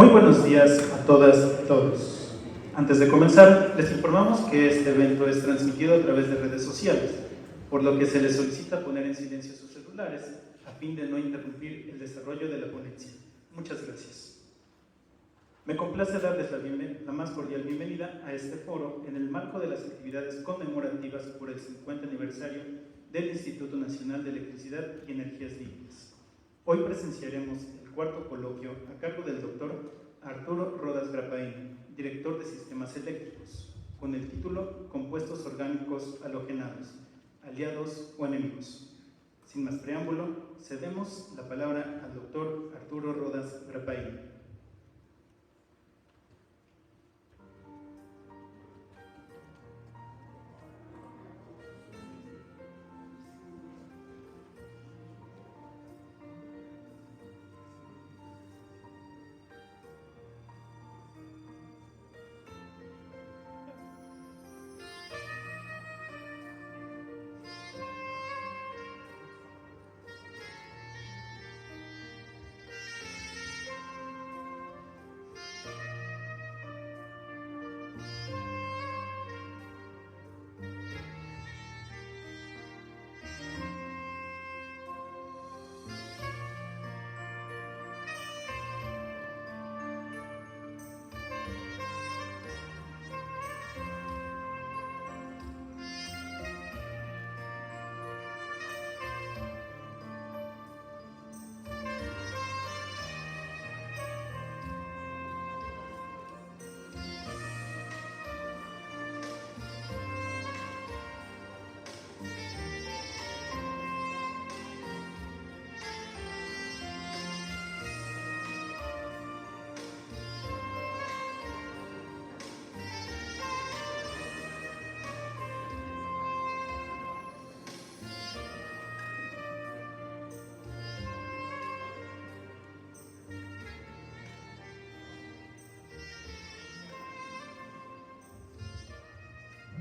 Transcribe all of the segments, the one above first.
Muy buenos días a todas y todos. Antes de comenzar, les informamos que este evento es transmitido a través de redes sociales, por lo que se les solicita poner en silencio sus celulares a fin de no interrumpir el desarrollo de la ponencia. Muchas gracias. Me complace darles la más cordial bienvenida a este foro en el marco de las actividades conmemorativas por el 50 aniversario del Instituto Nacional de Electricidad y Energías Limpias. Hoy presenciaremos el cuarto coloquio a cargo del doctor Arturo Rodas Grapain, director de Sistemas Eléctricos, con el título Compuestos orgánicos halogenados, aliados o enemigos. Sin más preámbulo, cedemos la palabra al doctor Arturo Rodas Grapain.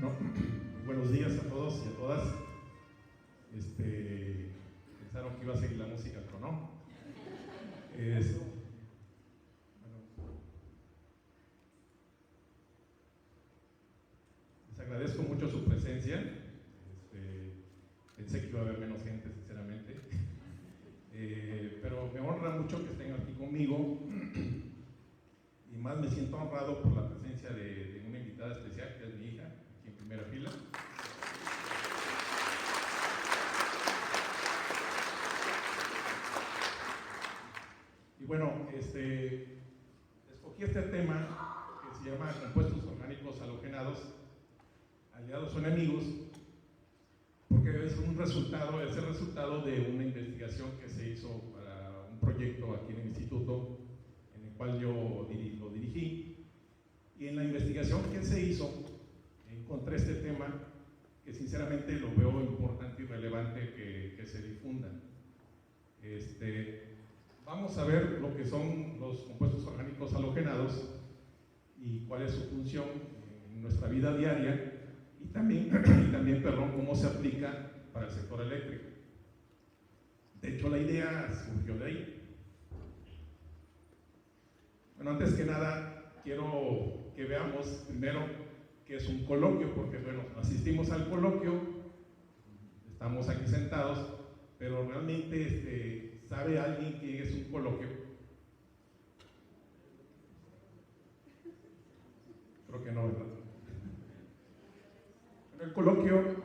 Bueno, buenos días a todos y a todas. Pensaron que iba a seguir la música, pero no. Les agradezco mucho su presencia. Pensé que iba a haber menos gente, sinceramente. Pero me honra mucho que estén aquí conmigo. Y más me siento honrado por la presencia de una invitada especial, que es mi hija, aquí en primera fila. Y bueno, escogí este tema que se llama compuestos orgánicos halogenados, aliados o enemigos, porque es el resultado de una investigación que se hizo para un proyecto aquí en el instituto, en el cual yo lo dirigí. Y en la investigación que se hizo, encontré este tema que sinceramente lo veo importante y relevante que se difunda. Vamos a ver lo que son los compuestos orgánicos halogenados y cuál es su función en nuestra vida diaria y también, cómo se aplica para el sector eléctrico. De hecho, la idea surgió de ahí. Bueno, antes que nada, quiero que veamos primero qué es un coloquio, porque bueno, asistimos al coloquio, estamos aquí sentados, pero realmente ¿sabe alguien qué es un coloquio? Creo que no, ¿verdad? Bueno, el coloquio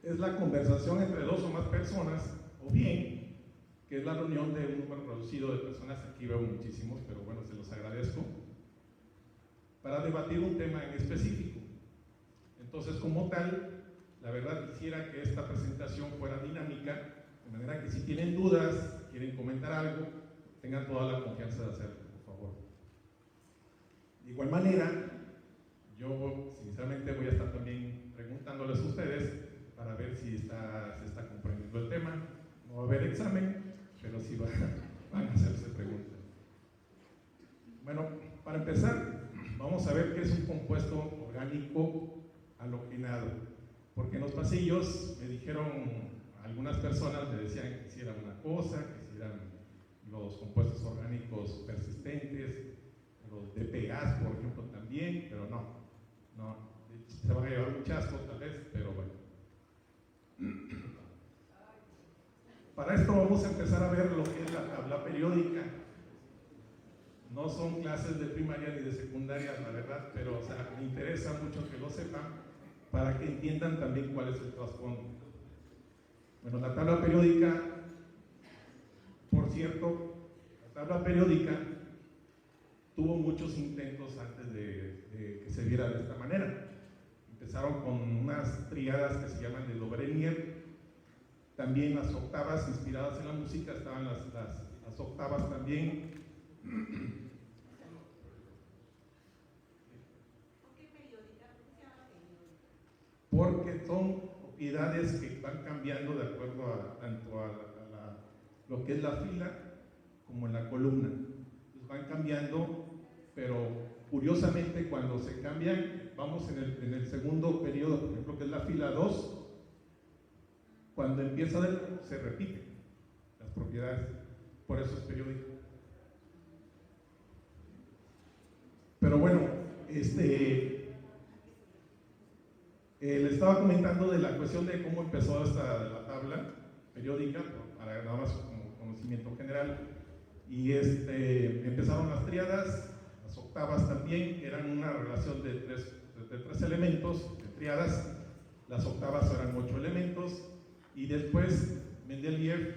es la conversación entre dos o más personas, o bien que es la reunión de un número reducido de personas, aquí veo muchísimos, pero bueno, se los agradezco, para debatir un tema en específico. Entonces, como tal, la verdad quisiera que esta presentación fuera dinámica, de manera que si tienen dudas, quieren comentar algo, tengan toda la confianza de hacerlo, por favor. De igual manera, yo sinceramente voy a estar también preguntándoles a ustedes para ver si se está comprendiendo el tema. No va a haber examen, pero sí van a hacerse preguntas. Bueno, para empezar, vamos a ver qué es un compuesto orgánico halogenado, porque en los pasillos me dijeron, algunas personas me decían que hicieran una cosa, que hicieran los compuestos orgánicos persistentes, los de Pegas, por ejemplo, también, pero no, se van a llevar un chasco tal vez, pero bueno. Para esto vamos a empezar a ver lo que es la tabla periódica. No son clases de primaria ni de secundaria, la verdad, pero o sea, me interesa mucho que lo sepan para que entiendan también cuál es el trasfondo. Bueno, la tabla periódica, por cierto, la tabla periódica tuvo muchos intentos antes de que se viera de esta manera. Empezaron con unas tríadas que se llaman de Dobrenier, también las octavas inspiradas en la música, estaban las octavas también. ¿Por qué periódica? ¿Por qué se llama periódica? Porque son propiedades que van cambiando de acuerdo a tanto a lo que es la fila como en la columna. Entonces van cambiando, pero curiosamente cuando se cambian, vamos en el segundo periodo, por ejemplo, que es la fila 2, cuando empieza de nuevo, se repiten las propiedades, por eso es periódico. Pero bueno, le estaba comentando de la cuestión de cómo empezó la tabla periódica, para nada más como conocimiento general, y empezaron las tríadas, las octavas también, que eran una relación de tres elementos, de tríadas. Las octavas eran 8 elementos, y después Mendeleev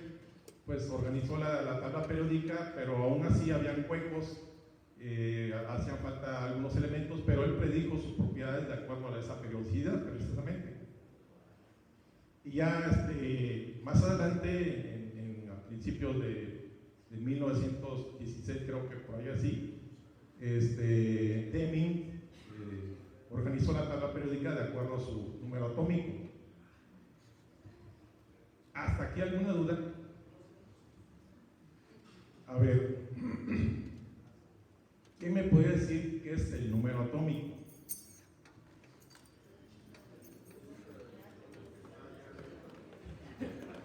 pues organizó la tabla periódica, pero aún así habían huecos, hacían falta algunos elementos, pero él predijo sus propiedades de acuerdo a esa periodicidad precisamente. Y ya más adelante, a principios de 1916, creo que por ahí así, Deming organizó la tabla periódica de acuerdo a su número atómico. ¿Hasta aquí alguna duda? A ver, ¿qué me puede decir qué es el número atómico?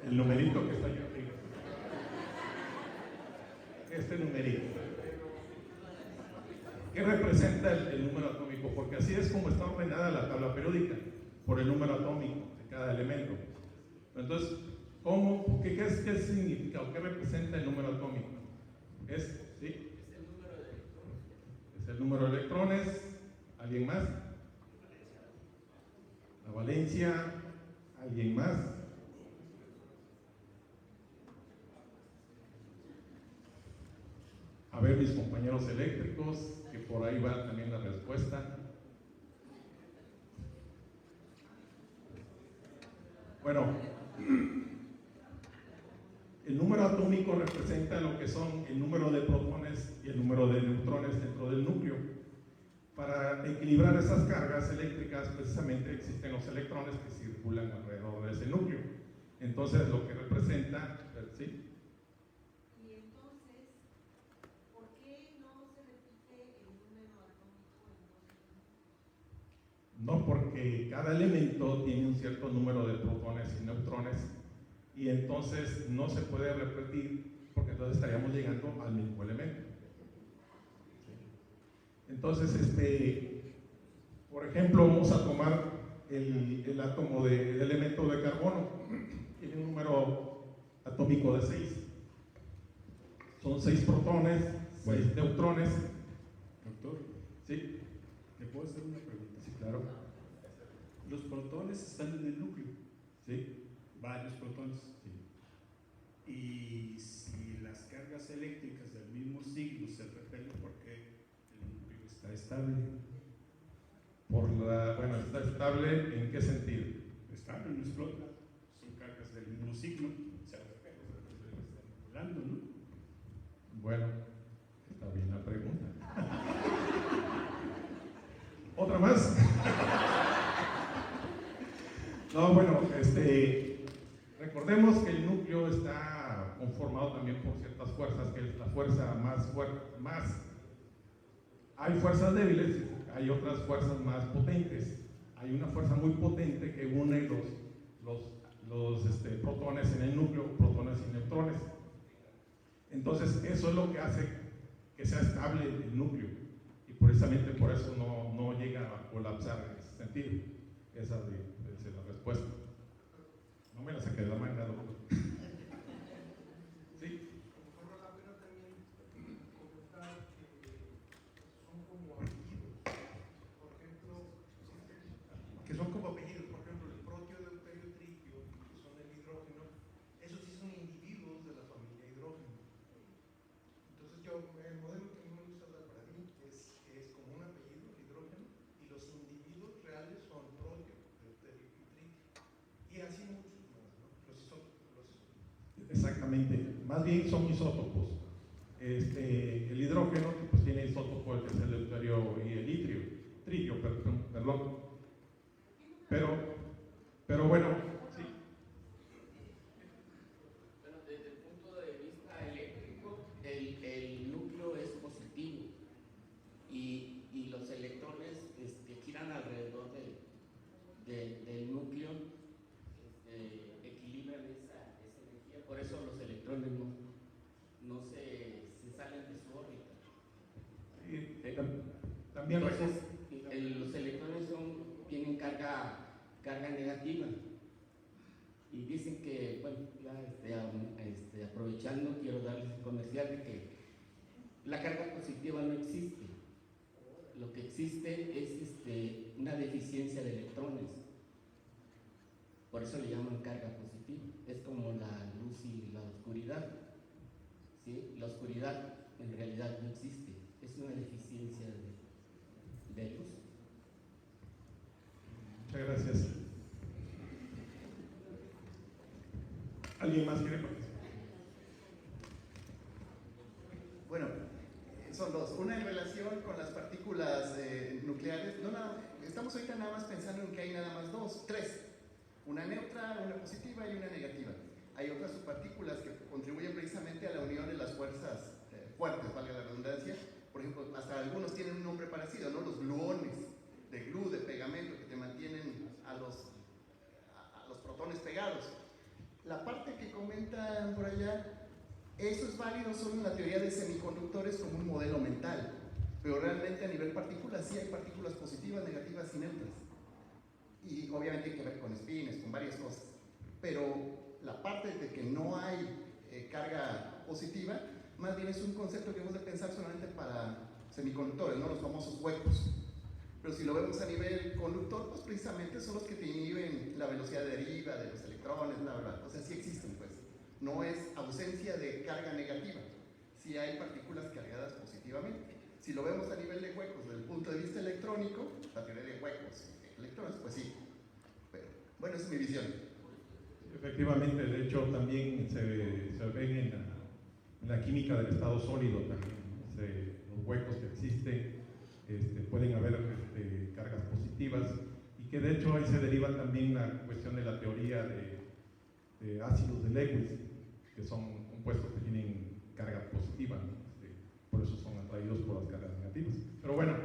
El numerito que está aquí arriba. Este numerito. ¿Qué representa el número atómico? Porque así es como está ordenada la tabla periódica, por el número atómico de cada elemento. Entonces, ¿qué significa o qué representa el número atómico? ¿Sí? Es el número de electrones. ¿Alguien más? La valencia. ¿Alguien más? A ver, mis compañeros eléctricos, que por ahí va también la respuesta. Bueno, el número atómico representa lo que son el número de protones y el número de neutrones dentro del núcleo. Para equilibrar esas cargas eléctricas, precisamente existen los electrones que circulan alrededor de ese núcleo. Entonces, lo que representa, ¿sí? Y entonces, ¿por qué no se repite el número atómico en dos? No, porque cada elemento tiene un cierto número de protones y neutrones, y entonces no se puede repetir, porque entonces estaríamos llegando al mismo elemento. Entonces, por ejemplo, vamos a tomar el átomo del elemento de carbono, tiene un número atómico de 6. Son 6 protones, 6 neutrones. Doctor, ¿Sí? ¿le puedo hacer una pregunta? Sí, claro. Los protones están en el núcleo, ¿Sí? varios protones. Sí. Y si las cargas eléctricas del mismo signo se repelen, ¿por qué el núcleo está estable? Bueno, ¿está estable en qué sentido? Estable, no explota. Son cargas del mismo signo, se repelen, están volando, ¿no? Bueno, está bien la pregunta. ¿Otra más? No, bueno, recordemos que el núcleo está conformado también por ciertas fuerzas, que es la fuerza más fuerte, hay fuerzas débiles, hay otras fuerzas más potentes. Hay una fuerza muy potente que une los protones en el núcleo, protones y neutrones. Entonces, eso es lo que hace que sea estable el núcleo. Y precisamente por eso no llega a colapsar en ese sentido. Esa es la respuesta. No me la saqué de la manga, doctor. Sí. Vale la pena también comentar que son como apellidos. Por ejemplo, que son como apellidos. Por ejemplo, el protio, deuterio y tritio, que son el hidrógeno, esos sí son individuos de la familia hidrógeno. Entonces el modelo que a mí me gusta dar para mí es como un apellido, hidrógeno, y los individuos reales son protio, deuterio y tritio. Y así muchos más, ¿no? Los isótopos. Exactamente, más bien son isótopos. El hidrógeno pues tiene isótopo, el que es el deuterio y el tritio, perdón. Pero bueno, sí. Bueno, desde el punto de vista eléctrico, el núcleo es positivo y los electrones giran alrededor del núcleo, equilibran esa energía, por eso los electrones no se salen de su órbita. También entonces, los electrones tienen carga negativa. Y dicen que, bueno, ya aprovechando, quiero darles el comercial de que la carga positiva no existe. Lo que existe es una deficiencia de electrones. Por eso le llaman carga positiva. Es como la luz y la oscuridad. ¿Sí? La oscuridad en realidad no existe. Es una deficiencia de luz. Muchas gracias. ¿Alguien más quiere participar? Bueno, son dos. Una en relación con las partículas nucleares. Estamos ahorita nada más pensando en que hay nada más tres. Una neutra, una positiva y una negativa. Hay otras subpartículas que contribuyen precisamente a la unión de las fuerzas fuertes, valga la redundancia. Por ejemplo, hasta algunos tienen un nombre parecido, ¿no? Los gluones, de glue, de pegamento, que te mantienen a los protones pegados. La parte que comentan por allá, eso es válido solo en la teoría de semiconductores como un modelo mental, pero realmente a nivel partículas sí hay partículas positivas, negativas y neutras. Y obviamente hay que ver con spins, con varias cosas. Pero la parte de que no hay carga positiva, más bien es un concepto que hemos de pensar solamente para semiconductores, ¿no? Los famosos huecos. Pero si lo vemos a nivel conductor, pues precisamente son los que te inhiben la velocidad de deriva de los electrones, bla, bla, bla. O sea, sí existen, pues. No es ausencia de carga negativa. Sí hay partículas cargadas positivamente. Si lo vemos a nivel de huecos, desde el punto de vista electrónico, la teoría de huecos, electrones, pues sí. Pero, bueno, esa es mi visión. Efectivamente, de hecho también se ven en la química del estado sólido también, ¿no? Los huecos que existen, pueden haber cargas positivas y que de hecho ahí se deriva también la cuestión de la teoría de ácidos de Lewis, que son compuestos que tienen carga positiva, ¿no? Por eso son atraídos por las cargas negativas. Pero bueno,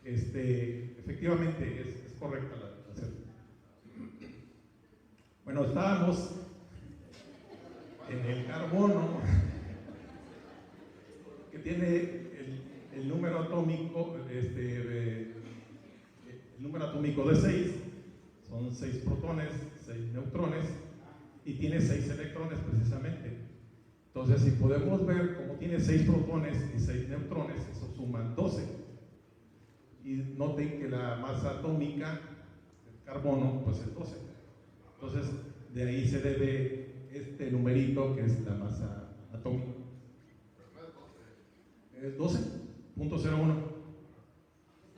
efectivamente es correcta la aceptación. Bueno, estábamos en el carbono, que tiene el número atómico, el número atómico de 6, son 6 protones, 6 neutrones, y tiene 6 electrones precisamente. Entonces, si podemos ver cómo tiene 6 protones y 6 neutrones, eso suman 12. Y noten que la masa atómica del carbono pues es 12. Entonces, de ahí se debe este numerito que es la masa atómica. Es 12.01.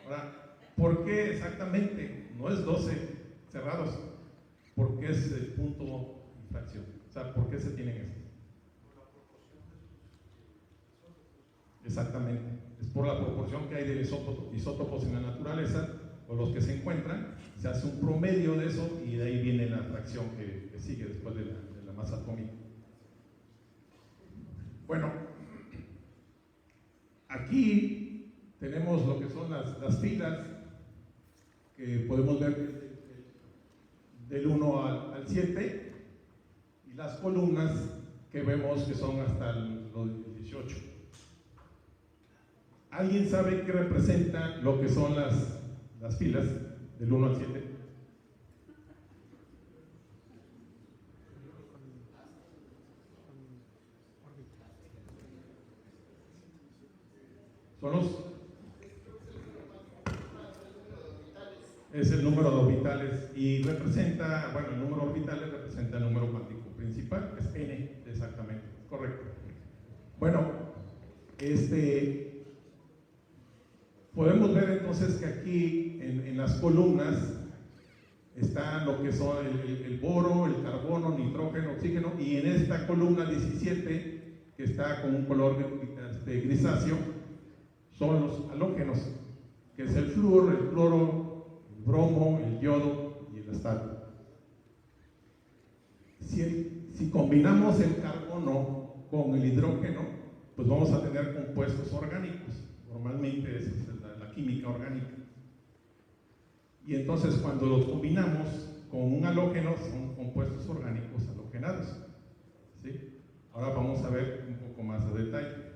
Ahora, ¿por qué exactamente? No es 12 cerrados. ¿Por qué es el punto y fracción? O sea, ¿por qué se tienen estos? Exactamente. Es por la proporción que hay de isótopos en la naturaleza, o los que se encuentran, se hace un promedio de eso y de ahí viene la fracción que sigue después de la masa atómica. Bueno, aquí tenemos lo que son las filas que podemos ver del 1 al 7 y las columnas que vemos que son hasta los 18. ¿Alguien sabe qué representa lo que son las filas del 1 al 7? Son es el número de orbitales y representa, bueno, el número de orbitales representa el número cuántico principal, que es n, exactamente, correcto. Bueno, podemos ver entonces que aquí en las columnas está lo que son el boro, el carbono, nitrógeno, oxígeno, y en esta columna 17, que está con un color grisáceo, son los halógenos, que es el flúor, el cloro, el bromo, el yodo y el astato. Si combinamos el carbono con el hidrógeno, pues vamos a tener compuestos orgánicos. Normalmente esa es la química orgánica. Y entonces cuando los combinamos con un halógeno, son compuestos orgánicos halogenados. ¿Sí? Ahora vamos a ver un poco más a detalle.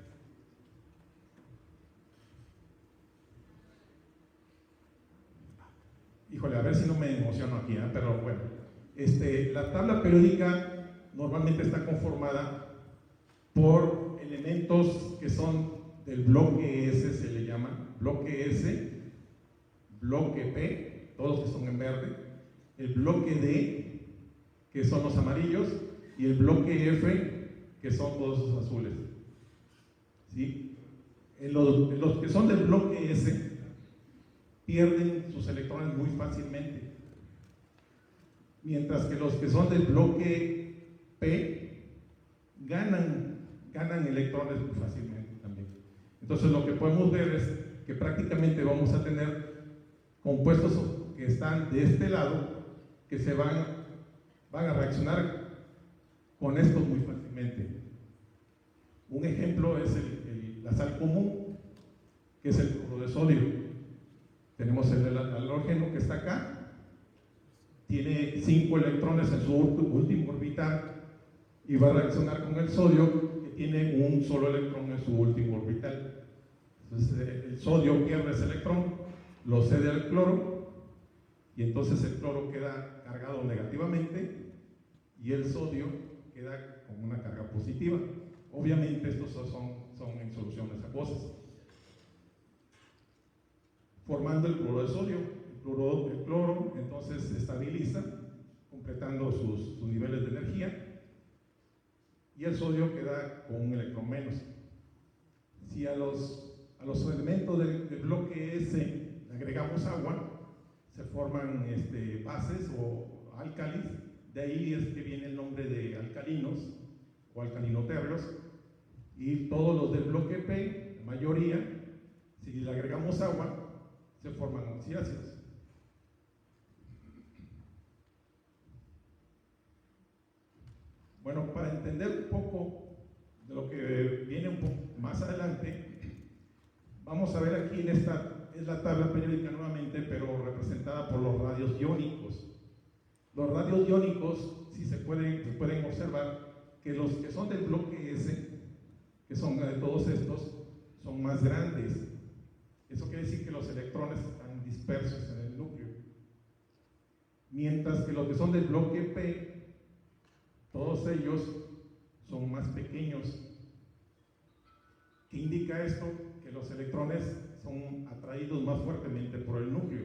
Híjole, a ver si no me emociono aquí, pero bueno. La tabla periódica normalmente está conformada por elementos que son del bloque S, se le llama bloque S, bloque P, todos que son en verde, el bloque D, que son los amarillos, y el bloque F, que son todos los azules. ¿Sí? Los que son del bloque S pierden sus electrones muy fácilmente, mientras que los que son del bloque P ganan electrones muy fácilmente también. Entonces lo que podemos ver es que prácticamente vamos a tener compuestos que están de este lado que se van a reaccionar con estos muy fácilmente. Un ejemplo es la sal común, que es el cloruro de sodio. Tenemos el halógeno que está acá, tiene 5 electrones en su último orbital y va a reaccionar con el sodio, que tiene un solo electrón en su último orbital. Entonces el sodio pierde ese electrón, lo cede al cloro, y entonces el cloro queda cargado negativamente y el sodio queda con una carga positiva. Obviamente estos son en soluciones acuosas, formando el cloro de sodio. El cloro entonces se estabiliza, completando sus niveles de energía, y el sodio queda con un electrón menos. Si a los elementos del bloque S le agregamos agua, se forman bases o álcalis, de ahí es que viene el nombre de alcalinos o alcalinoterrios, y todos los del bloque P, la mayoría, si le agregamos agua, se forman oxiáceos. Bueno, para entender un poco de lo que viene un poco más adelante, vamos a ver aquí en esta, es la tabla periódica nuevamente, pero representada por los radios iónicos. Los radios iónicos, si se pueden observar que los que son del bloque S, que son de todos estos, son más grandes. Eso quiere decir que los electrones están dispersos en el núcleo. Mientras que los que son del bloque P, todos ellos son más pequeños. ¿Qué indica esto? Que los electrones son atraídos más fuertemente por el núcleo.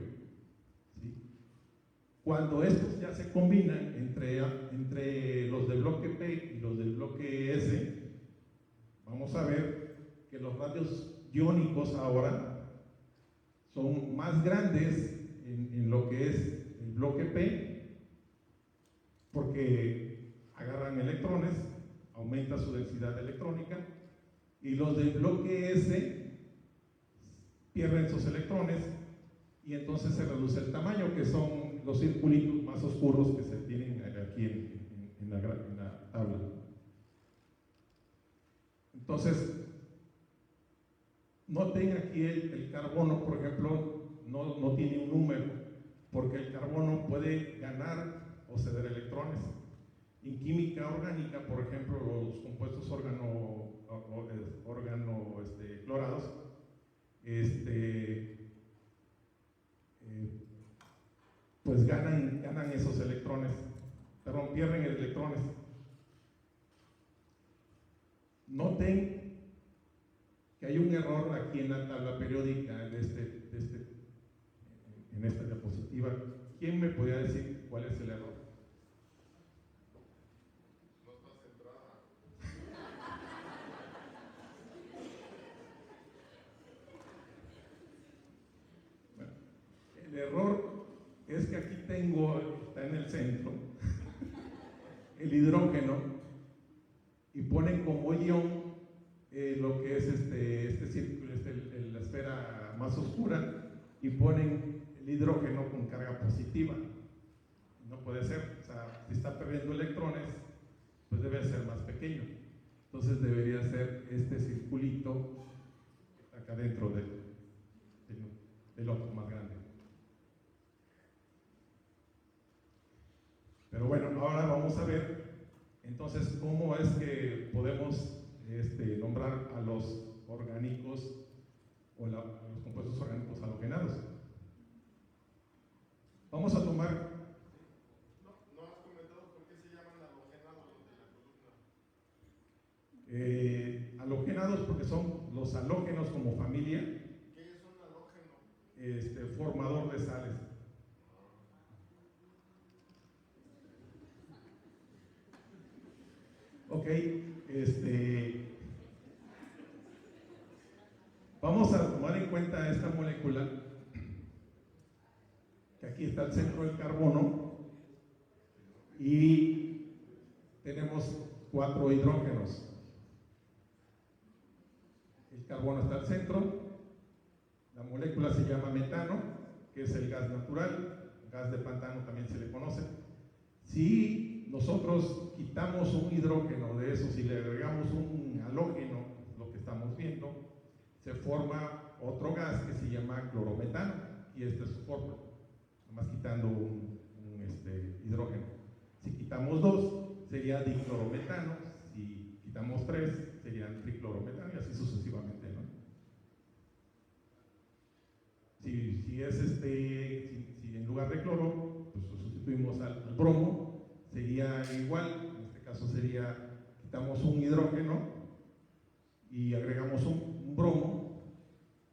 ¿Sí? Cuando estos ya se combinan entre los del bloque P y los del bloque S, vamos a ver que los radios iónicos ahora son más grandes en lo que es el bloque P, porque agarran electrones, aumenta su densidad electrónica, y los del bloque S pierden sus electrones y entonces se reduce el tamaño, que son los circulitos más oscuros que se tienen aquí en la tabla. Entonces, noten aquí el carbono, por ejemplo, no tiene un número, porque el carbono puede ganar o ceder electrones. En química orgánica, por ejemplo, los compuestos clorados, pues ganan esos electrones, perdón, pierden electrones. Noten que hay un error aquí en la tabla periódica en esta diapositiva. ¿Quién me podría decir cuál es el error? No está centrada. Bueno, el error es que aquí está en el centro, el hidrógeno, y ponen como ion lo que es este círculo, la esfera más oscura, y ponen el hidrógeno con carga positiva. No puede ser, o sea, si está perdiendo electrones, pues debe ser más pequeño. Entonces debería ser este circulito acá dentro del otro más grande. Pero bueno, ahora vamos a ver entonces cómo es que podemos nombrar a los orgánicos o a los compuestos orgánicos halogenados. Vamos a tomar. No has comentado por qué se llaman halogenados los de la columna. Halogenados porque son los halógenos como familia. ¿Qué es un halógeno? Formador de sales. Ok, vamos a tomar en cuenta esta molécula, que aquí está el centro del carbono, y tenemos 4 hidrógenos. El carbono está al centro, la molécula se llama metano, que es el gas natural, gas de pantano también se le conoce. Si nosotros quitamos un hidrógeno de esos y le agregamos un halógeno, lo que estamos viendo, se forma otro gas que se llama clorometano, y esta es su forma, nomás quitando un hidrógeno. Si quitamos 2, sería diclorometano, si quitamos 3, serían triclorometano, y así sucesivamente, ¿no? Si en lugar de cloro, pues lo sustituimos al bromo, sería igual. En este caso sería, quitamos un hidrógeno y agregamos un bromo,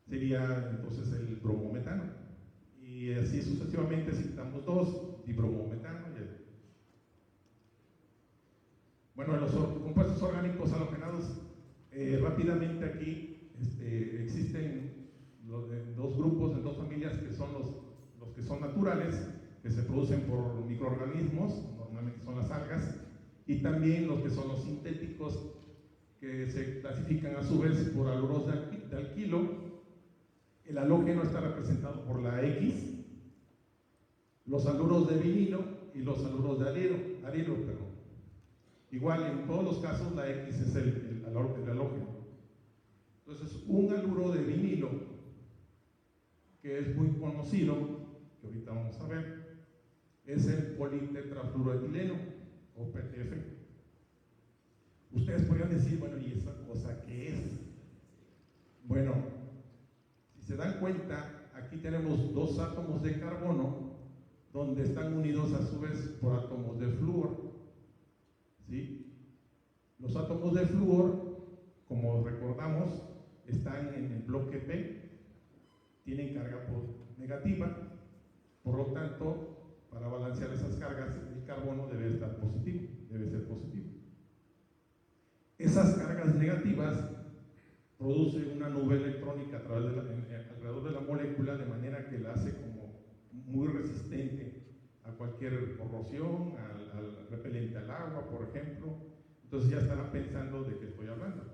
sería entonces el bromometano, y así sucesivamente. Si quitamos 2, dibromometano. Bueno, los compuestos orgánicos halogenados, rápidamente aquí existen dos grupos, en 2 familias, que son los que son naturales, que se producen por microorganismos, normalmente son las algas, y también los que son los sintéticos, que se clasifican a su vez por haluros de alquilo. El halógeno está representado por la X, los haluros de vinilo y los haluros de arilo. Igual, en todos los casos la X es el halógeno. Entonces, un haluro de vinilo, que es muy conocido, que ahorita vamos a ver, es el politetrafluoroetileno, o PTF. Ustedes podrían decir, bueno, ¿y esa cosa qué es? Bueno, si se dan cuenta, aquí tenemos 2 átomos de carbono, donde están unidos a su vez por átomos de flúor. ¿Sí? Los átomos de flúor, como recordamos, están en el bloque P, tienen carga negativa, por lo tanto, para balancear esas cargas, el carbono debe ser positivo. Esas cargas negativas producen una nube electrónica alrededor de la molécula, de manera que la hace como muy resistente a cualquier corrosión, al repelente al agua, por ejemplo. Entonces ya estarán pensando de qué estoy hablando.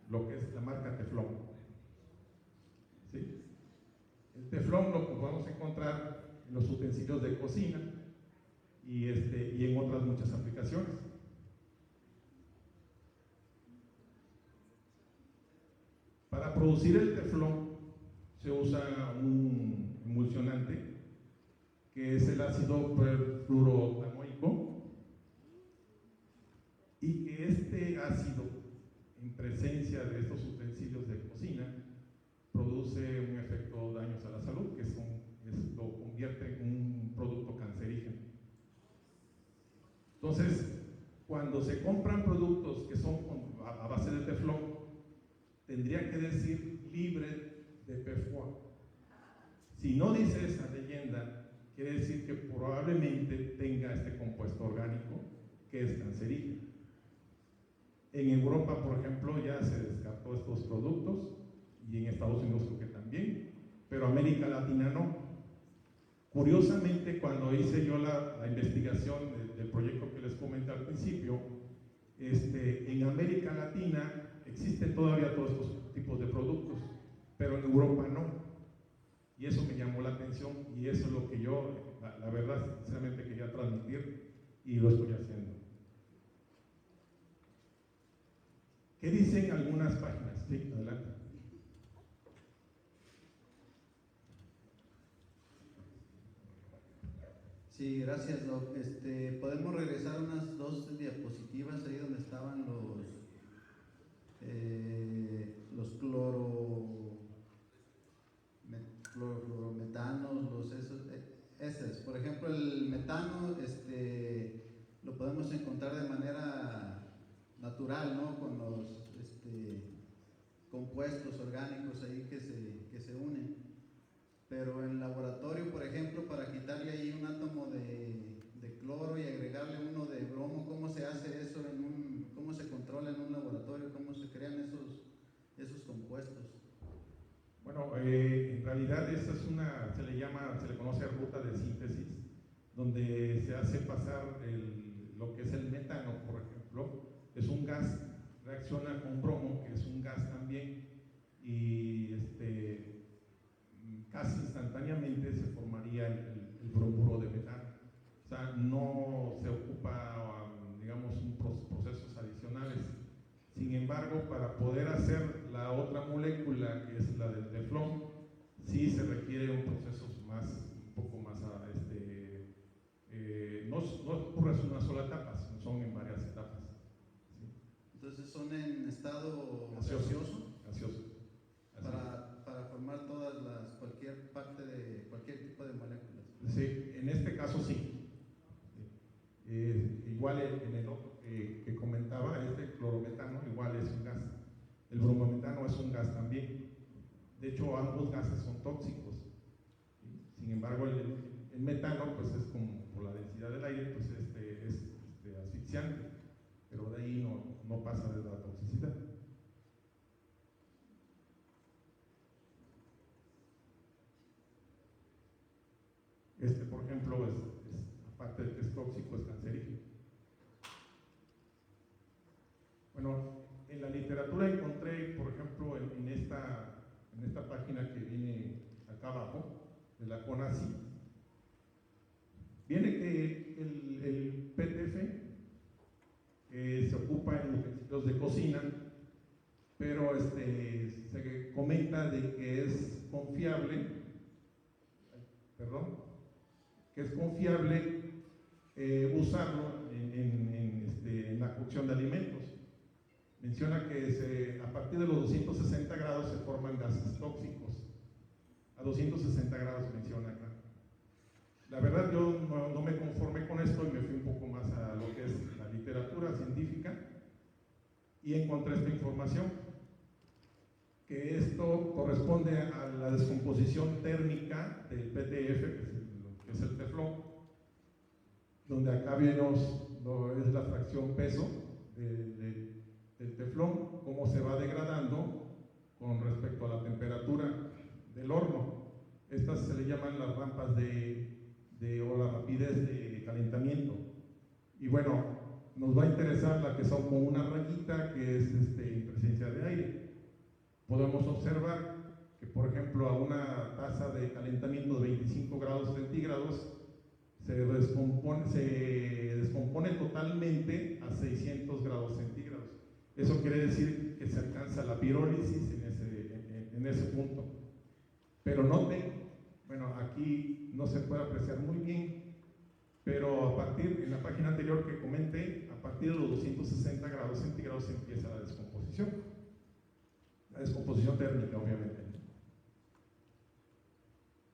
Lo que es la marca Teflón. ¿Sí? El Teflón lo podemos encontrar en los utensilios de cocina y en otras muchas aplicaciones. Para producir el teflón se usa un emulsionante que es el ácido perfluorotanoico, y que este ácido, en presencia de estos utensilios de cocina, produce un efecto daños a la salud, que lo convierte en un producto cancerígeno. Entonces, cuando se compran productos que son a base de teflón, tendría que decir libre de PFOA. Si no dice esa leyenda, quiere decir que probablemente tenga este compuesto orgánico que es cancerígeno. En Europa, por ejemplo, ya se descartó estos productos, y en Estados Unidos creo que también, pero América Latina no. Curiosamente, cuando hice yo la investigación del proyecto que les comenté al principio, en América Latina existen todavía todos estos tipos de productos, pero en Europa no. Y eso me llamó la atención, y eso es lo que yo, la verdad, sinceramente quería transmitir, y lo estoy haciendo. ¿Qué dicen algunas páginas? Sí, adelante. Sí, gracias, Doc. Podemos regresar unas 2 diapositivas ahí donde estaban los clorofluorometanos, esos. Por ejemplo, el metano lo podemos encontrar de manera natural, ¿no? Con los compuestos orgánicos ahí que se unen. Pero en laboratorio, por ejemplo, para quitarle ahí un átomo de cloro y agregarle uno de bromo, ¿cómo se hace eso cómo se controla en un laboratorio? ¿Cómo se crean esos compuestos? Bueno, en realidad esa es se le conoce ruta de síntesis, donde se hace pasar lo que es el metano, por ejemplo, es un gas, reacciona con bromo, que es un gas también, y casi instantáneamente se formaría el bromuro de metano. O sea, no se ocupa, digamos, procesos adicionales. Sin embargo, para poder hacer la otra molécula, que es la del teflón, sí se requiere un proceso un poco más, no ocurre en una sola etapa, son en varias etapas. ¿Sí? Entonces son en estado gaseoso. Para formar cualquier tipo de moléculas. Sí, en este caso sí. Igual en el otro que comentaba, clorometano igual es un gas. El bromometano es un gas también. De hecho, ambos gases son tóxicos. ¿Sí? Sin embargo, el metano, pues es como por la densidad del aire, pues es asfixiante, pero de ahí no pasa de la toxicidad. Por ejemplo, aparte de que es tóxico, es cancerígeno. Bueno, en la literatura encontré, por ejemplo, en esta página que viene acá abajo, de la CONACYT, viene que el PTF se ocupa en utensilios de cocina, pero se comenta de que es confiable, usarlo en la cocción de alimentos. Menciona que a partir de los 260 grados se forman gases tóxicos. A 260 grados menciona acá. La verdad, yo no me conformé con esto y me fui un poco más a lo que es la literatura científica y encontré esta información, que esto corresponde a la descomposición térmica del PTF, que es el teflón, donde acá es la fracción peso del teflón, cómo se va degradando con respecto a la temperatura del horno. Estas se le llaman las rampas o la rapidez de calentamiento. Y bueno, nos va a interesar la que son como una rayita, que es en presencia de aire. Podemos observar que, por ejemplo, a una tasa de calentamiento de 25 grados centígrados se descompone totalmente a 600 grados centígrados. Eso quiere decir que se alcanza la pirólisis en ese punto. Pero noten Bueno, aquí no se puede apreciar muy bien, pero en la página anterior que comenté, a partir de los 260 grados centígrados empieza la descomposición térmica, obviamente.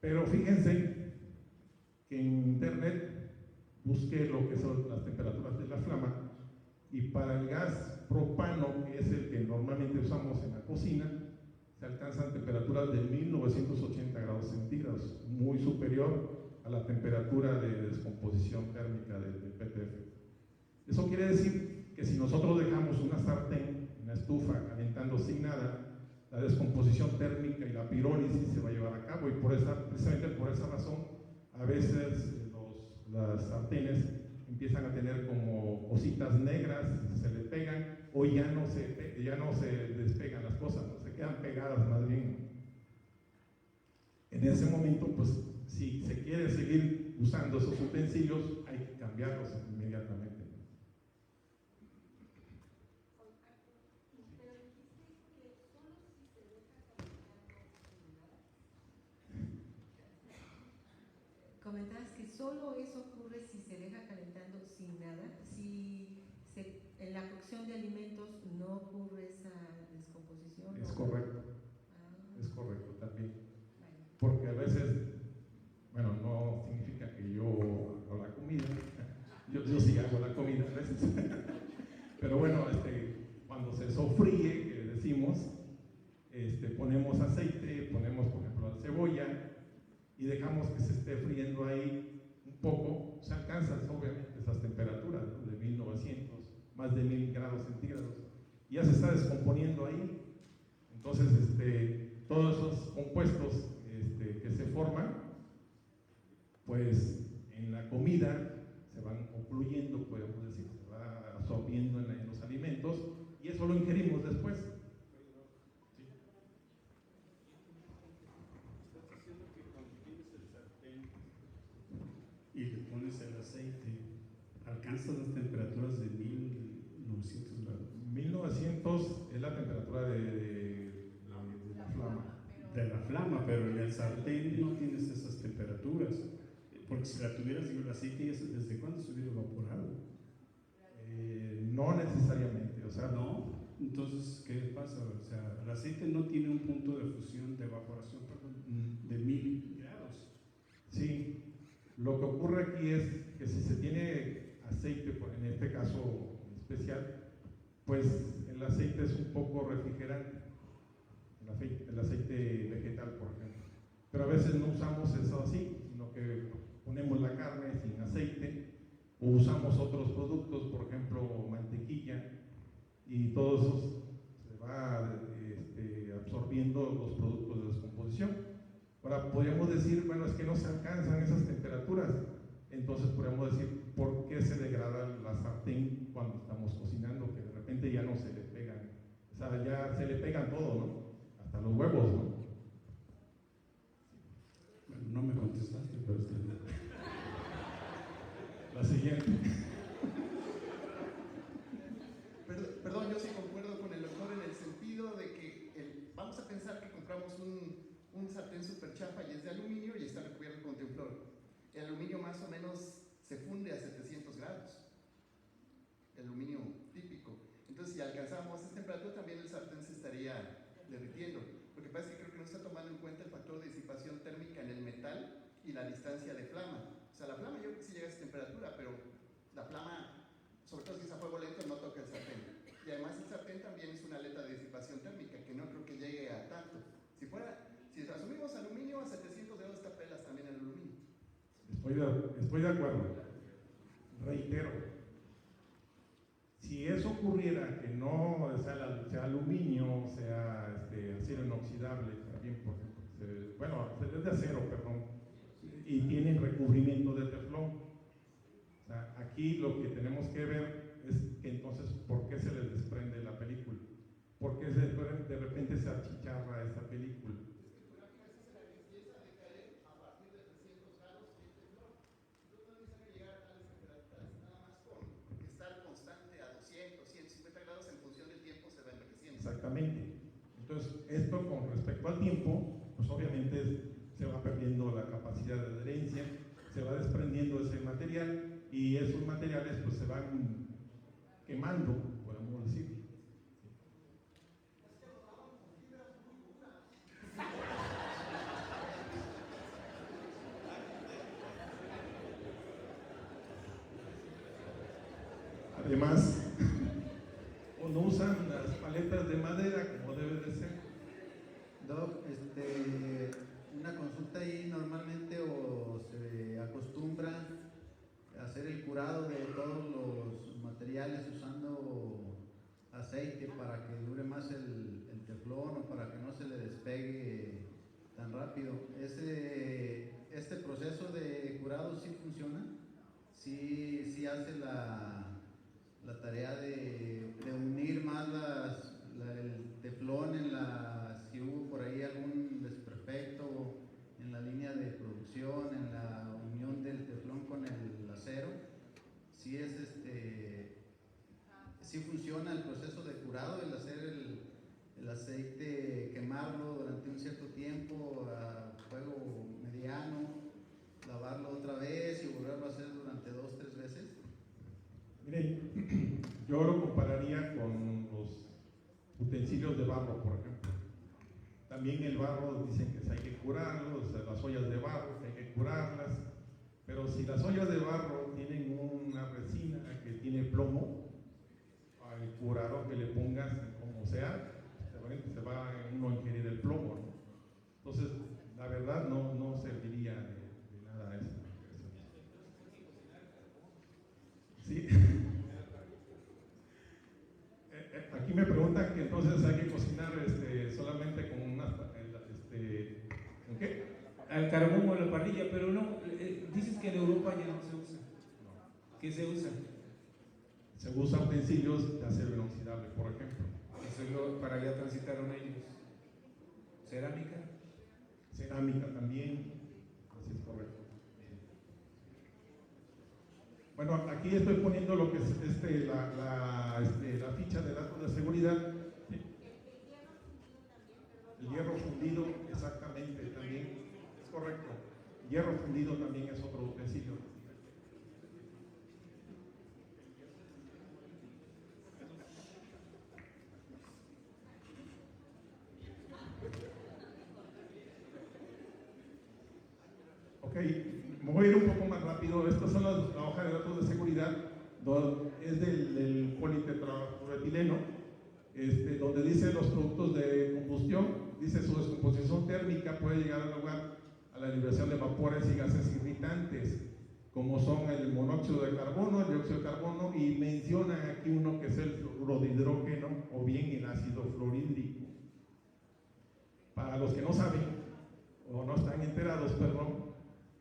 Pero fíjense que en internet busqué lo que son las temperaturas de la flama, y para el gas propano, que es el que normalmente usamos en la cocina, se alcanzan temperaturas de 1980 grados centígrados, muy superior a la temperatura de descomposición térmica del PTF. Eso quiere decir que si nosotros dejamos una sartén, una estufa calentando sin nada, la descomposición térmica y la pirólisis se va a llevar a cabo, y precisamente por esa razón a veces las sartenes empiezan a tener como cositas negras, se le pegan, o ya no se despegan las cosas, ¿no? Se quedan pegadas más bien. En ese momento, pues, si se quiere seguir usando esos utensilios, hay que cambiarlos inmediatamente. Comentabas que solo eso ocurre si se deja calentando sin nada, en la cocción de alimentos no ocurre esa descomposición. Es correcto, es correcto también. Porque a veces, bueno, no significa que yo hago la comida, yo sí hago la comida a veces, pero bueno, cuando se sofríe, que decimos, ponemos aceite, ponemos por ejemplo la cebolla, y dejamos que se esté friendo ahí un poco, se alcanzan obviamente esas temperaturas, ¿no? De 1900, más de 1000 grados centígrados, y ya se está descomponiendo ahí. Entonces, todos esos compuestos que se forman, pues en la comida se van ocluyendo, podemos decir, se va absorbiendo en los alimentos, y eso lo ingerimos después. Y le pones el aceite, alcanzas las temperaturas de 1900 grados. 1900 es la temperatura de la flama. De la flama, pero en el sartén no tienes esas temperaturas. Porque si la tuvieras, digo, el aceite, ¿desde cuándo se hubiera evaporado? No necesariamente, o sea, no. Entonces, ¿qué pasa? O sea, el aceite no tiene un punto de fusión, de evaporación, perdón, de 1000 grados. Sí. Lo que ocurre aquí es que si se tiene aceite, en este caso especial, pues el aceite es un poco refrigerante, el aceite vegetal, por ejemplo. Pero a veces no usamos eso así, sino que ponemos la carne sin aceite, o usamos otros productos, por ejemplo, mantequilla, y todo eso se va absorbiendo los productos de descomposición. Ahora, podríamos decir, bueno, es que no se alcanzan esas temperaturas. Entonces podríamos decir, ¿por qué se degrada la sartén cuando estamos cocinando? Que de repente ya no se le pegan, o sea, ya se le pegan todo, ¿no? Hasta los huevos, ¿no? Bueno, no me contestaste, pero está bien. La siguiente. Perdón, yo sí concuerdo con el doctor en el sentido de que vamos a pensar que compramos un sartén super chafa y es de aluminio y está recubierto con teflón. El aluminio más o menos se funde a 700 grados, el aluminio típico. Entonces, si alcanzamos esa temperatura, también el sartén se estaría derritiendo. Lo que pasa es que creo que no está tomando en cuenta el factor de disipación térmica en el metal y la distancia de flama. O sea, la flama yo creo que sí llega a esa temperatura, pero la flama, sobre todo si es a fuego lento, no toca el sartén. Y además el sartén también es una aleta de disipación térmica, que no creo que llegue a tanto. Si asumimos aluminio, a 700 grados está pelas también el aluminio. Estoy de acuerdo. Reitero, si eso ocurriera, que no sea aluminio, sea acero inoxidable, también, por ejemplo, bueno, es de acero, perdón, y tienen recubrimiento de teflón. O sea, aquí lo que tenemos que ver es que entonces, ¿por qué se les desprende la película? ¿Por qué de repente se achicharra esta película? Exactamente. Entonces, esto con respecto al tiempo, pues obviamente se va perdiendo la capacidad de adherencia, se va desprendiendo ese material y esos materiales pues se van quemando, podemos decir. Además, o no usan las paletas de madera como debe de ser. Doc, una consulta ahí normalmente o se acostumbra a hacer el curado de todos los materiales usando aceite para que dure más el teflón o para que no se le despegue tan rápido. ¿Este proceso de curado sí funciona? ¿Sí hace la tarea de unir más el teflón si hubo por ahí algún desperfecto en la línea de producción, en la unión del teflón con el acero? ¿Sí funciona el proceso de curado, el hacer el aceite, quemarlo durante un cierto tiempo a fuego mediano, lavarlo otra vez y volverlo a hacer durante 2 o 3 veces? Miren, yo lo compararía con los utensilios de barro, por ejemplo. También el barro dicen que hay que curarlo, las ollas de barro que hay que curarlas, pero si las ollas de barro tienen una resina que tiene plomo, al curado que le pongas, como sea, se va uno a ingerir el plomo, ¿no? Entonces, la verdad no serviría de nada eso. Sí. Aquí me preguntan que entonces hay que cocinar solamente con unas ¿con qué? Al carbón o a la parrilla, pero no, dices que en Europa ya no se usa. No. ¿Qué se usa? Se usan utensilios de acero inoxidable, por ejemplo. Eso es lo para ya transitaron ellos. ¿Cerámica? Cerámica también, así es correcto. Bueno, aquí estoy poniendo lo que es la ficha de datos de seguridad. ¿Sí? El hierro fundido, exactamente, también es correcto. Hierro fundido también es otro utensilio. Ok, me voy a ir un poco más rápido. Estas son la hoja de datos de seguridad, es del politetrafluoretileno, donde dice los productos de combustión, dice su descomposición térmica puede llegar a lugar a la liberación de vapores y gases irritantes, como son el monóxido de carbono, el dióxido de carbono, y mencionan aquí uno que es el fluoruro de hidrógeno o bien el ácido fluorhídrico. Para los que no saben o no están enterados, perdón,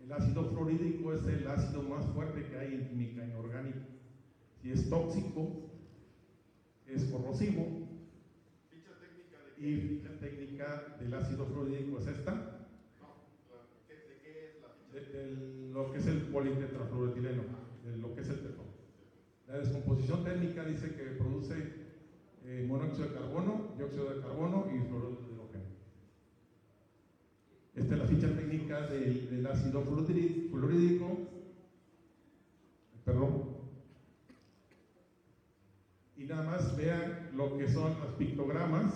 el ácido fluorhídrico es el ácido más fuerte que hay en química inorgánica. Si es tóxico, es corrosivo. Ficha técnica y ficha técnica del ácido fluorhídrico es esta. No, ¿de qué es la ficha? De lo que es el politetrafluoretileno, de lo que es el teflón. La descomposición térmica dice que produce monóxido de carbono, dióxido de carbono y fluoruro de hidrógeno. Esta es la ficha técnica del ácido fluorhídrico, perdón. Y nada más vean lo que son los pictogramas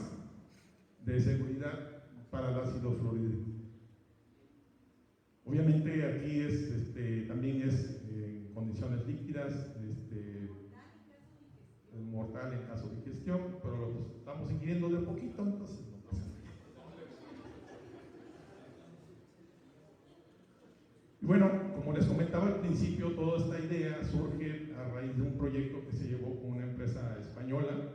de seguridad para el ácido fluorhídrico. Obviamente aquí también es en condiciones líquidas, mortal en caso de digestión, pero lo estamos ingiriendo de poquito, entonces no pasa nada. Y bueno, como les comentaba al principio, toda esta idea surge a raíz de un proyecto que se llevó con una empresa española,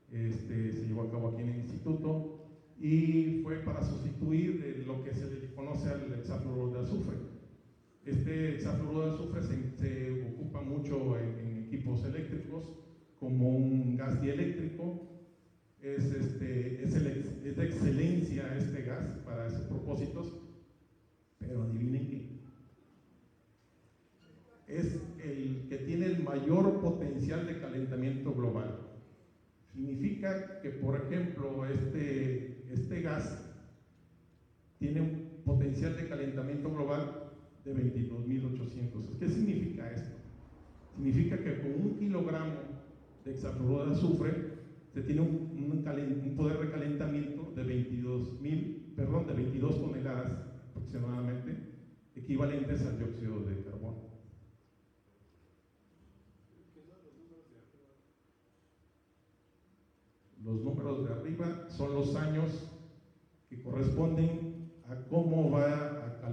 se llevó a cabo aquí en el instituto, y fue para sustituir lo que se le conoce al hexafluoruro de azufre. Este hexafluoruro de azufre se ocupa mucho en equipos eléctricos como un gas dieléctrico. Es de excelencia este gas para esos propósitos, pero adivinen qué. Es el que tiene el mayor potencial de calentamiento global. Significa que, por ejemplo, este gas tiene potencial de calentamiento global de 22.800. ¿Qué significa esto? Significa que con 1 kilogramo de hexafluoruro de azufre se tiene un poder de calentamiento de 22 toneladas aproximadamente, equivalentes al dióxido de carbono. Los números de arriba son los años que corresponden a cómo va a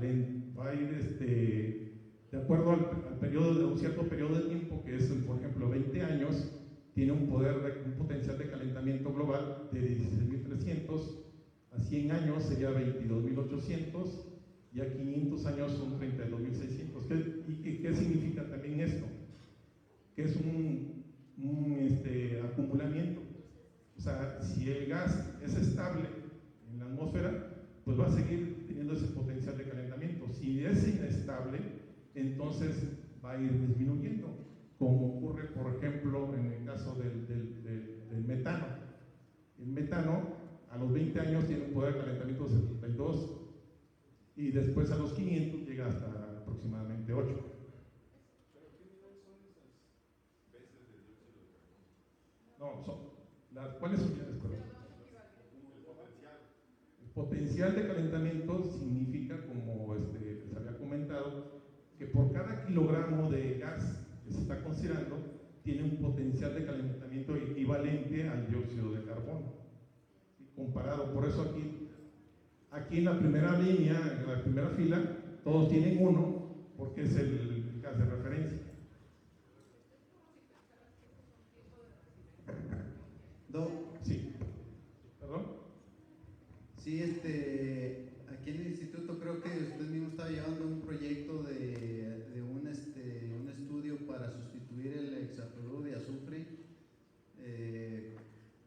ir de acuerdo al periodo de un cierto periodo de tiempo, que es, por ejemplo, 20 años, tiene un potencial de calentamiento global de 16.300, a 100 años sería 22.800 y a 500 años son 32.600. ¿Qué significa también esto? Que es un acumulamiento. O sea, si el gas es estable en la atmósfera, pues va a seguir teniendo ese potencial de calentamiento. Si es inestable, entonces va a ir disminuyendo, como ocurre, por ejemplo, en el caso del metano. El metano a los 20 años tiene un poder de calentamiento de 72 y después a los 500 llega hasta aproximadamente 8. ¿Pero qué nivel son esas veces de dióxido de carbono? No, ¿cuáles son? El potencial. El potencial de calentamiento significa, como les había comentado, que por cada kilogramo de gas que se está considerando, tiene un potencial de calentamiento equivalente al dióxido de carbono. Comparado, por eso aquí en la primera línea, en la primera fila, todos tienen 1, porque es el gas de referencia. Sí. ¿Perdón? Sí, aquí en el instituto creo que usted mismo estaba llevando un proyecto de un estudio para sustituir el hexafluoruro de azufre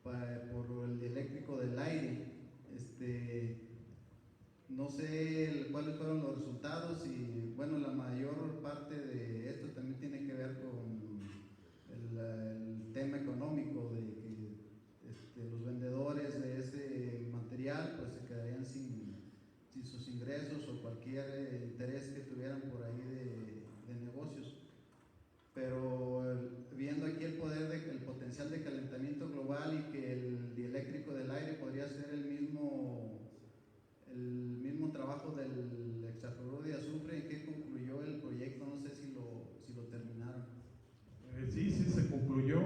por el eléctrico del aire. No sé cuáles fueron los resultados y bueno, la mayor parte de esto también tiene que ver con el tema económico de que los vendedores de ese material pues se quedarían sin sus ingresos o cualquier interés que tuvieran por ahí de negocios. Pero viendo aquí el potencial de calentamiento global y que el dieléctrico del aire podría ser el mismo trabajo del hexafluoruro de azufre, ¿en qué concluyó el proyecto? No sé si lo terminaron. Sí, se concluyó.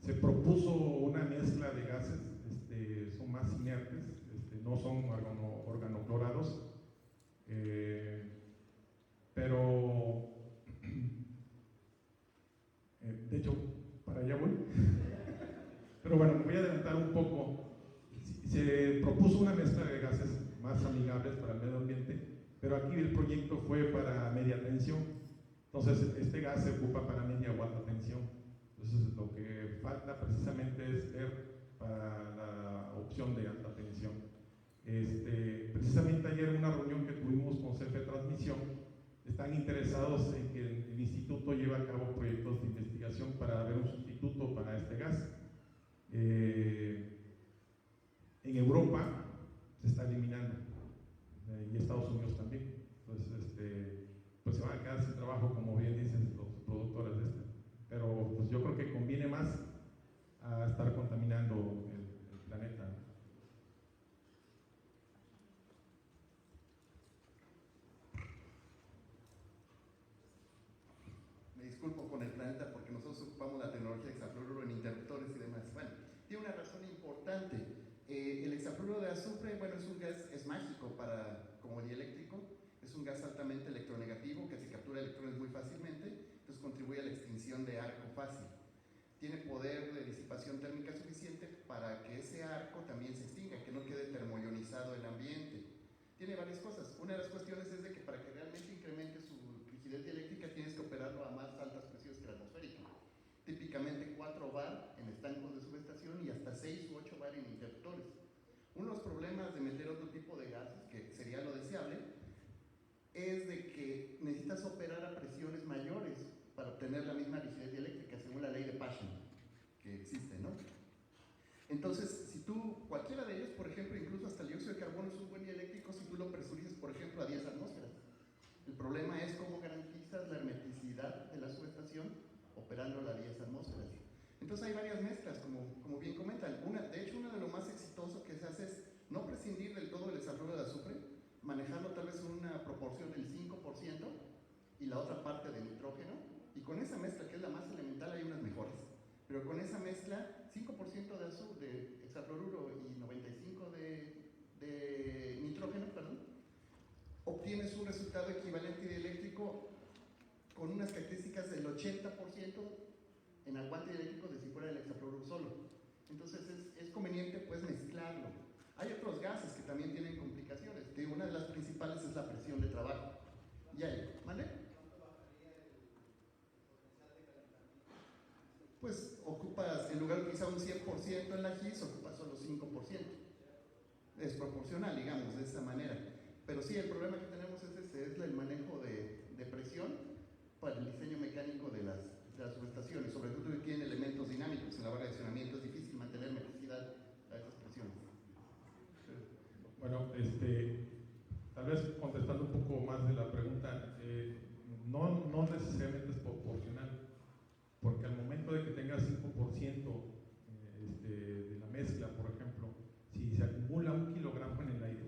Se propuso una mezcla de gases, son más inertes, no son organoclorados, pero de hecho, para allá voy. Pero bueno, me voy a adelantar un poco. Se propuso una mezcla de gases más amigables para el medio ambiente, pero aquí el proyecto fue para media tensión. Entonces, este gas se ocupa para media o alta tensión. Entonces, lo que falta precisamente es ver para la opción de alta tensión. Precisamente ayer en una reunión que tuvimos con CFE Transmisión, están interesados en que el instituto lleve a cabo proyectos de investigación para ver un sustituto para este gas. En Europa se está eliminando y Estados Unidos también. Entonces, pues se van a quedar sin trabajo, como bien dicen los productores de pero pues yo creo que conviene más a estar contaminando el planeta. Me disculpo con el planeta porque nosotros ocupamos la tecnología de hexafluoruro en interruptores y demás. Bueno, tiene una razón importante. El hexafluoruro de azufre, bueno, es un gas, es mágico como dieléctrico, es un gas altamente electronegativo que se captura electrones muy fácilmente, entonces contribuye a la extinción de arco fácil. Tiene poder de disipación térmica suficiente para que ese arco también se extinga, que no quede termoionizado el ambiente. Tiene varias cosas. Una de las cuestiones es de que para que realmente incremente su rigidez dieléctrica tienes que operarlo a más altas presiones que la atmosférica. Típicamente 4 bar en estancos de subestación y hasta 6 u 8 bar en interruptores. Uno de los problemas de meter otro tipo de gases, que sería lo deseable, es de que necesitas operar a presiones mayores para obtener la misma rigidez dieléctrica, según la ley de Paschen que existe, ¿no? Entonces, si tú, cualquier cualquiera de ellos, por ejemplo, incluso hasta el dióxido de carbono es un buen dieléctrico si tú lo presurizas, por ejemplo, a 10 atmósferas. El problema es cómo garantizas la hermeticidad de la subestación operándola a 10 atmósferas. Entonces hay varias mezclas, como bien comentan. De hecho, uno de lo más exitoso que se hace es no prescindir del todo del hexafluoruro de azufre, manejarlo tal vez en una proporción del 5% y la otra parte de nitrógeno, y con esa mezcla, que es la más elemental, hay unas mejores. Pero con esa mezcla, 5% de hexafluoruro y 95% de nitrógeno, obtienes un resultado equivalente dieléctrico con unas características del 80% en aguante dieléctrico de si fuera el hexafluoruro solo. Entonces es conveniente pues mezclarlo. Hay otros gases que también tienen complicaciones. Una de las principales es la presión de trabajo. ¿Y ahí? ¿Vale? Pues ocupas, en lugar de utilizar un 100% en la GIS, ocupas solo 5%. Es proporcional, digamos, de esa manera. Pero sí, el problema que tenemos es el manejo de presión para el diseño mecánico de las subestaciones, sobre todo que tienen elementos dinámicos en la barra de accionamiento, es difícil mantener hermeticidad a esas presiones. Bueno, tal vez contestando un poco más de la pregunta, no necesariamente es proporcional, porque al momento de que tengas 5% de la mezcla, por ejemplo, si se acumula 1 kilogramo en el aire,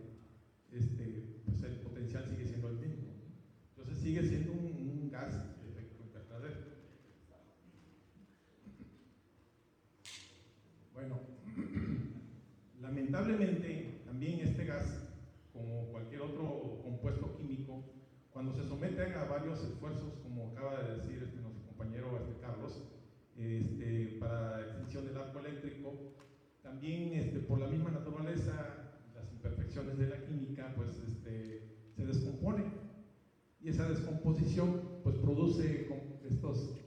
pues el potencial sigue siendo el mismo. Entonces sigue siendo un gas de efecto invernadero. Bueno, lamentablemente también este gas, como cualquier otro compuesto químico, cuando se someten a varios esfuerzos, como acaba de decir nuestro compañero Carlos, para extinción del arco eléctrico, también por la misma naturaleza, las imperfecciones de la química, pues se descompone, y esa descomposición pues produce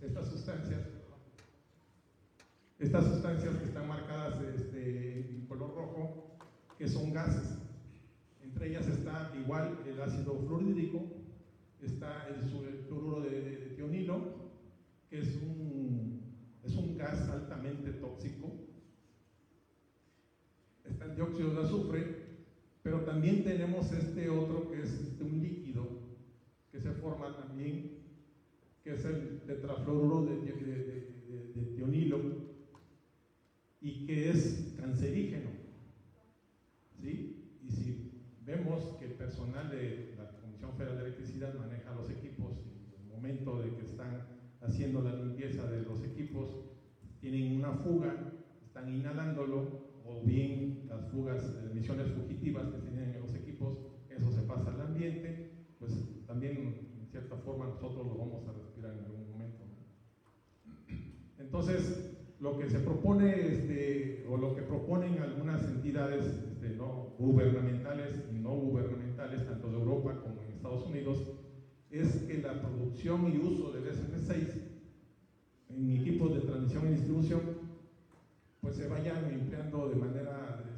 estas sustancias que están marcadas en color rojo, que son gases. Entre ellas está igual el ácido fluorhídrico, está el fluoruro de tionilo, que es un gas altamente tóxico. Está el dióxido de azufre, pero también tenemos otro que es un líquido que se forma también, que es el tetrafluoruro de tionilo, y que es cancerígeno, ¿sí? Y si vemos que el personal de la Comisión Federal de Electricidad maneja los equipos, y en el momento de que están haciendo la limpieza de los equipos, tienen una fuga, están inhalándolo, o bien las fugas, emisiones fugitivas que tienen en los equipos, eso se pasa al ambiente, pues también en cierta forma nosotros lo vamos a respirar en algún momento. Entonces, lo que se propone, o lo que proponen algunas entidades no gubernamentales y no gubernamentales, tanto de Europa como en Estados Unidos, es que la producción y uso del SF6 en equipos de transmisión y distribución pues se vayan empleando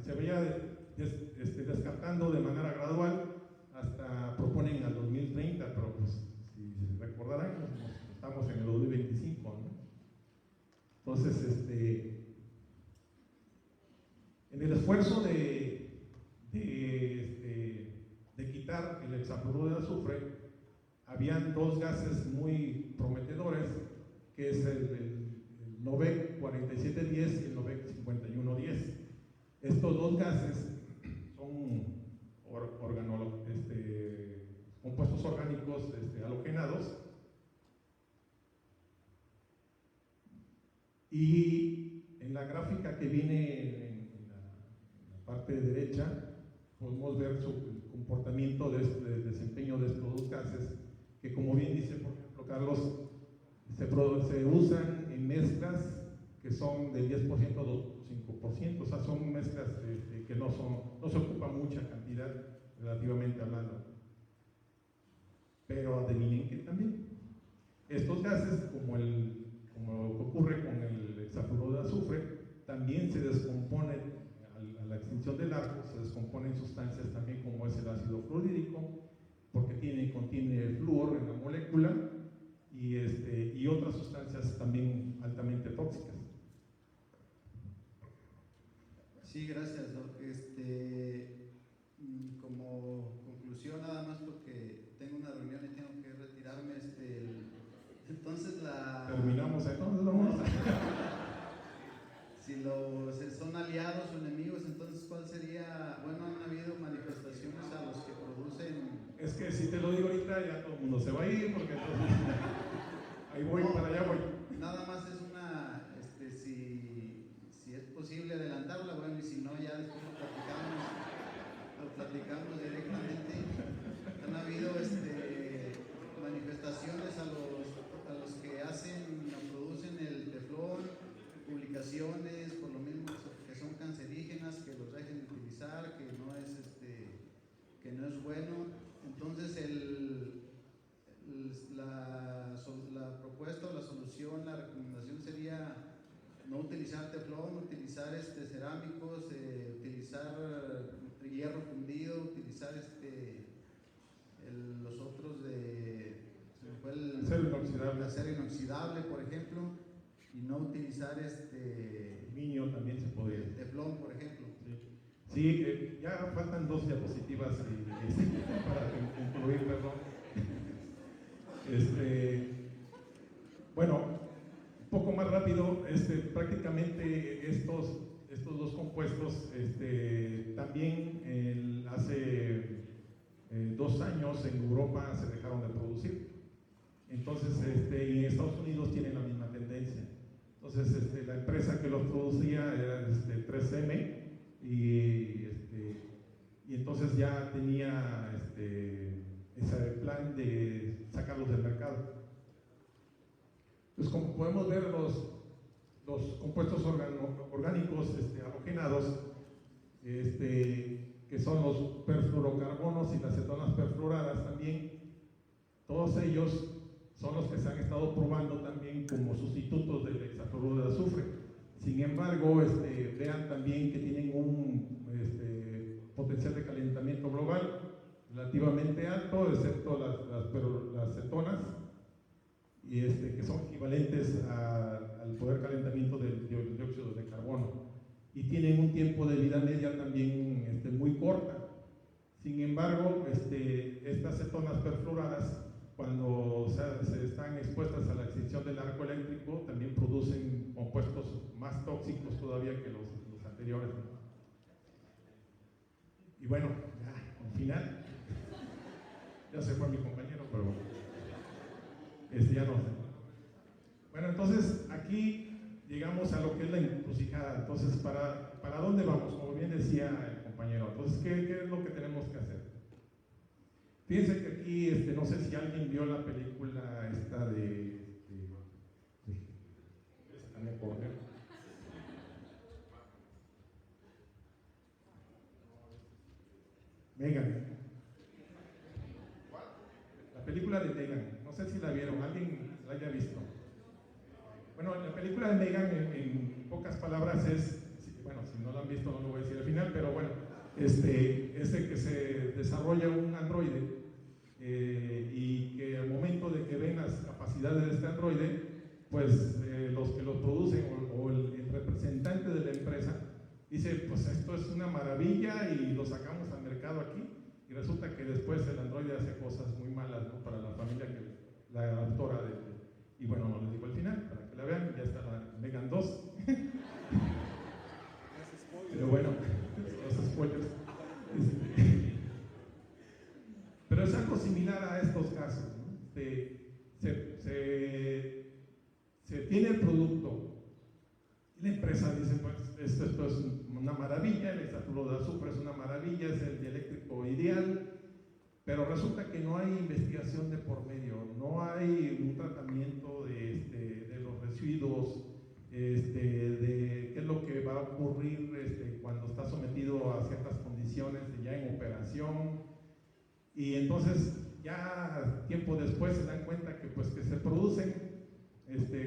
se vaya descartando de manera gradual, hasta proponen al 2030, pero pues si recordarán, pues, estamos en el 2025, ¿no? Entonces, en el esfuerzo de quitar el hexafluoruro de azufre, habían dos gases muy prometedores, que es el NOVEC 4710 y el NOVEC 5110. Estos dos gases son compuestos orgánicos halogenados, y en la gráfica que viene en la parte derecha podemos ver el comportamiento del desempeño de estos dos gases, que, como bien dice por ejemplo Carlos, se usan en mezclas que son del 10% a 5%, o sea, son mezclas que no se ocupa mucha cantidad relativamente hablando. Pero adivinen que también estos gases, como ocurre con el hexafluoruro de azufre, también se descomponen a la extinción del arco, se descomponen sustancias también como es el ácido fluorhídrico, porque contiene flúor en la molécula, y otras sustancias también altamente tóxicas. Sí, gracias, Doc. Como conclusión, nada más porque tengo una reunión y tengo que retirarme. Entonces Terminamos entonces, vamos. Si son aliados o enemigos, entonces ¿cuál sería? Bueno, han habido manifestaciones a los que producen. Es que si te lo digo ahorita, ya todo el mundo se va a ir, porque entonces ahí voy, para allá voy. Nada más es si es posible adelantarla, bueno, y si no, ya después lo platicamos directamente. Han habido manifestaciones a los que hacen o producen el teflón, publicaciones por lo mismo que son cancerígenas, que los dejen de utilizar, que no es bueno. Entonces la propuesta o la solución, la recomendación sería no utilizar teflón, utilizar cerámicos, utilizar hierro fundido, utilizar los otros acero inoxidable, por ejemplo, y no utilizar niño también se podría. Teflón, por ejemplo. Sí, ya faltan 2 diapositivas para concluir, perdón. Bueno, un poco más rápido, prácticamente estos 2 compuestos, también hace 2 años en Europa se dejaron de producir. Entonces, en Estados Unidos tienen la misma tendencia. Entonces, la empresa que los producía era 3M y entonces ya tenía ese plan de sacarlos del mercado. Pues como podemos ver, los compuestos orgánicos halogenados, que son los perfluorocarbonos y las cetonas perfluoradas también, todos ellos son los que se han estado probando también como sustitutos del hexafluoruro de azufre. Sin embargo, vean también que tienen un potencial de calentamiento global relativamente alto, excepto las cetonas, y que son equivalentes al poder calentamiento del dióxido de carbono, y tienen un tiempo de vida media también muy corta. Sin embargo, estas cetonas perfluoradas, cuando se están expuestas a la extinción del arco eléctrico, también producen compuestos más tóxicos todavía que los anteriores. Y bueno, ya, al final, ya se fue mi compañero, pero ya no sé. Bueno, entonces aquí llegamos a lo que es la encrucijada. Entonces, ¿para dónde vamos? Como bien decía el compañero. Entonces, ¿qué es lo que tenemos que hacer? Fíjense que aquí, no sé si alguien vio la película esta también por ver. Megan. La película de Megan. No sé si la vieron, alguien la haya visto. Bueno, la película de Megan, en pocas palabras, bueno, si no la han visto no lo voy a decir al final, pero bueno, es de que se desarrolla un androide y que al momento de que ven las capacidades de este androide, pues los que lo producen o el representante de la empresa dice, pues esto es una maravilla y lo sacamos al mercado aquí, y resulta que después el androide hace cosas muy malas, ¿no?, para la familia, la autora y bueno, no les digo al final, para que la vean, ya está la Megan 2. Pero bueno, los spoilers. Pero es algo similar a estos casos, ¿no? Se tiene el producto y la empresa dice, pues esto es una maravilla, el hexafluoruro de azufre es una maravilla, es el dieléctrico ideal, pero resulta que no hay investigación de por medio, no hay un tratamiento de los residuos, de qué es lo que va a ocurrir cuando está sometido a ciertas condiciones ya en operación. Y entonces ya tiempo después se dan cuenta que se producen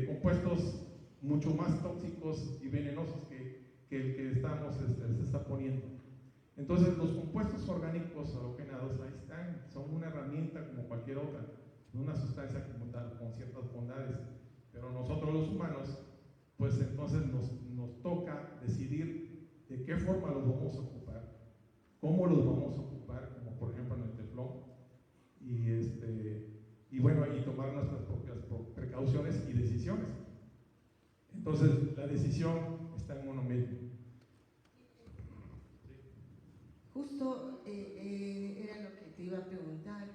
compuestos mucho más tóxicos y venenosos que el que se está poniendo. Entonces los compuestos orgánicos halogenados ahí están, son una herramienta como cualquier otra, una sustancia con ciertas bondades, pero nosotros los humanos, pues entonces nos toca decidir de qué forma cómo los vamos a ocupar, como por ejemplo en el teflón, y bueno, y tomar nuestras propias precauciones y decisiones. Entonces, la decisión está en uno mismo. Justo era lo que te iba a preguntar.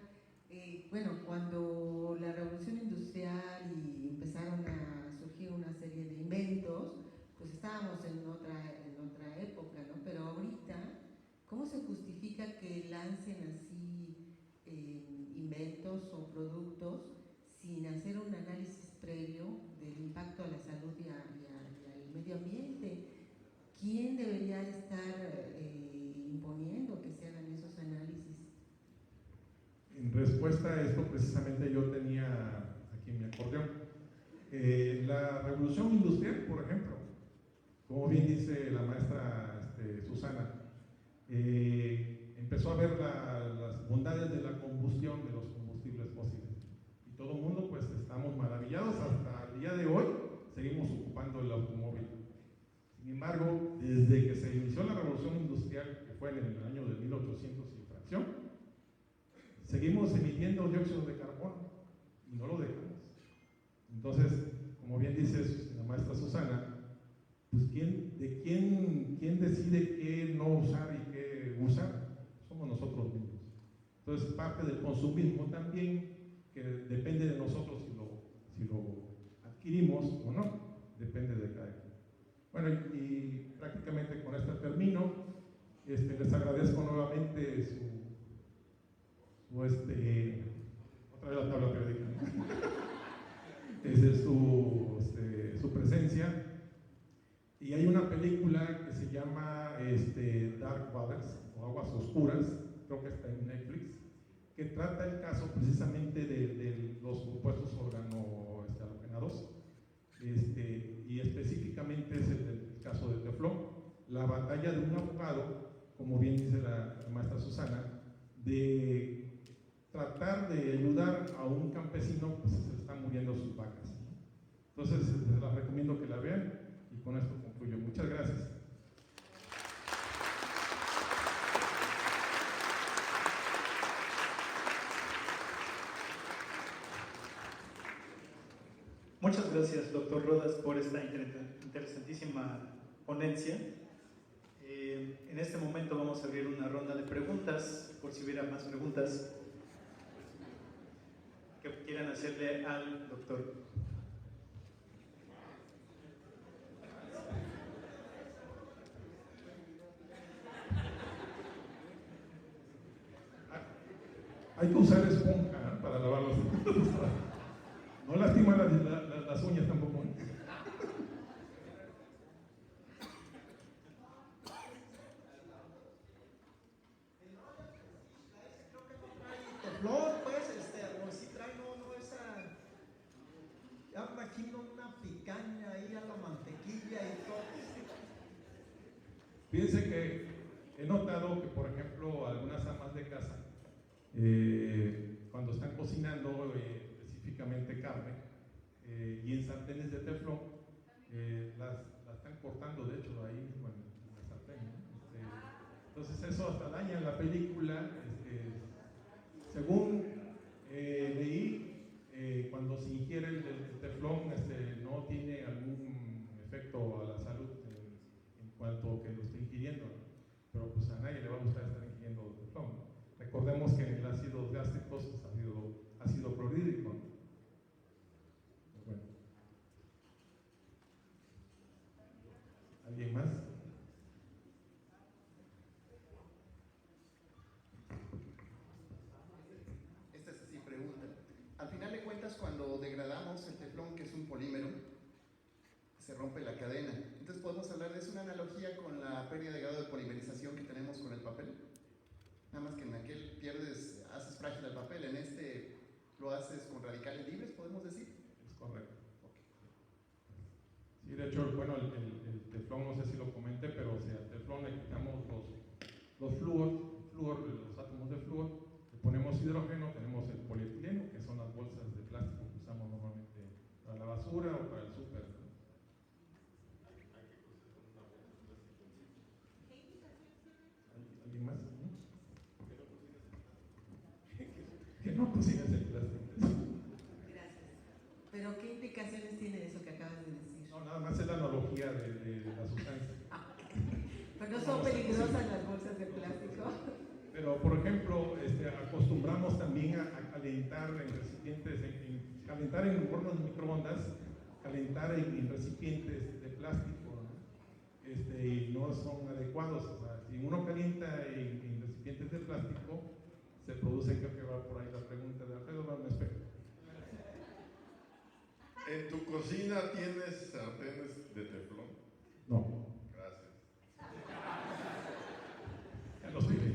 Bueno, cuando la revolución industrial y empezaron a surgir una serie de inventos, pues estábamos en otra época, ¿no? Pero ahorita, ¿cómo se justifica que lancen así inventos o productos sin hacer un análisis previo del impacto a la salud y al medio ambiente? ¿Quién debería estar imponiendo que se hagan esos análisis? En respuesta a esto, precisamente yo tenía aquí mi acordeón. La revolución industrial, por ejemplo, como bien dice la maestra Susana, empezó a ver las bondades de la combustión de los combustibles fósiles. Y todo el mundo pues estamos maravillados, hasta el día de hoy seguimos ocupando el automóvil. Sin embargo, desde que se inició la revolución industrial, que fue en el año de 1800 y fracción, seguimos emitiendo dióxido de carbono y no lo dejamos. Entonces, como bien dice la maestra Susana, pues ¿quién decide qué no usar y qué usar? Somos nosotros mismos. Entonces, parte del consumismo también, que depende de nosotros si lo adquirimos o no, depende de cada quien. Bueno, y prácticamente con esto termino. Les agradezco nuevamente otra vez la tabla periódica, su presencia. Y hay una película que se llama Dark Waters, o Aguas Oscuras, creo que está en Netflix, que trata el caso precisamente de los compuestos halogénados, y específicamente es el caso del teflón, la batalla de un abogado, como bien dice la maestra Susana, de tratar de ayudar a un campesino, pues se le están muriendo sus vacas. Entonces, les la recomiendo que la vean, y con esto concluyo. Muchas gracias. Muchas gracias, doctor Rodas, por esta interesantísima ponencia. En este momento vamos a abrir una ronda de preguntas, por si hubiera más preguntas que quieran hacerle al doctor. Hay que usar esponja para lavar los no lastima las uñas tampoco. Teflón, pues, o si trae, no esa. Ya me imagino una picaña ahí a la mantequilla y todo. Fíjense que he notado que, por ejemplo, algunas amas de casa, cuando están cocinando específicamente carne, y en sartenes de teflón, las están cortando, de hecho, ahí mismo en la sartén, ¿no? Entonces eso hasta daña la película. Según leí, cuando se ingiere el teflón, no tiene algún efecto a la salud en cuanto que lo esté ingiriendo, ¿no? Pero pues a nadie le va a gustar estar ingiriendo teflón, ¿no? Recordemos que el ácido gástrico pues, ácido clorhídrico, ¿no? Bueno. ¿Alguien más? Esta es así, pregunta. Al final de cuentas, cuando degradamos el teflón, que es un polímero, se rompe la cadena. Entonces podemos hablar de eso, una analogía con la pérdida de grado de polimerización que tenemos con el papel. Nada más que en aquel haces frágil el papel, en este lo haces con radicales libres, podemos decir. Es correcto. Sí, de hecho, bueno, el teflón, no sé si lo comenté, pero si al teflón le quitamos los los átomos de flúor, le ponemos hidrógeno, tenemos el polietileno, que son las bolsas de plástico que usamos normalmente para la basura o para el súper, ¿no? ¿Alguien más? ¿No? Pero ¿qué implicaciones tiene eso que acabas de decir? No, nada más es la analogía de la sustancia. Pero no son peligrosas las bolsas de plástico. Pero, por ejemplo, acostumbramos también a calentar en recipientes, calentar en hornos de microondas, calentar en recipientes de plástico, ¿no? Y no son adecuados. O sea, si uno calienta en recipientes de plástico, se produce, creo que va por ahí la pregunta de Alfredo, no me espero. ¿En tu cocina tienes sartenes de teflón? No. Gracias. Ya los tiré.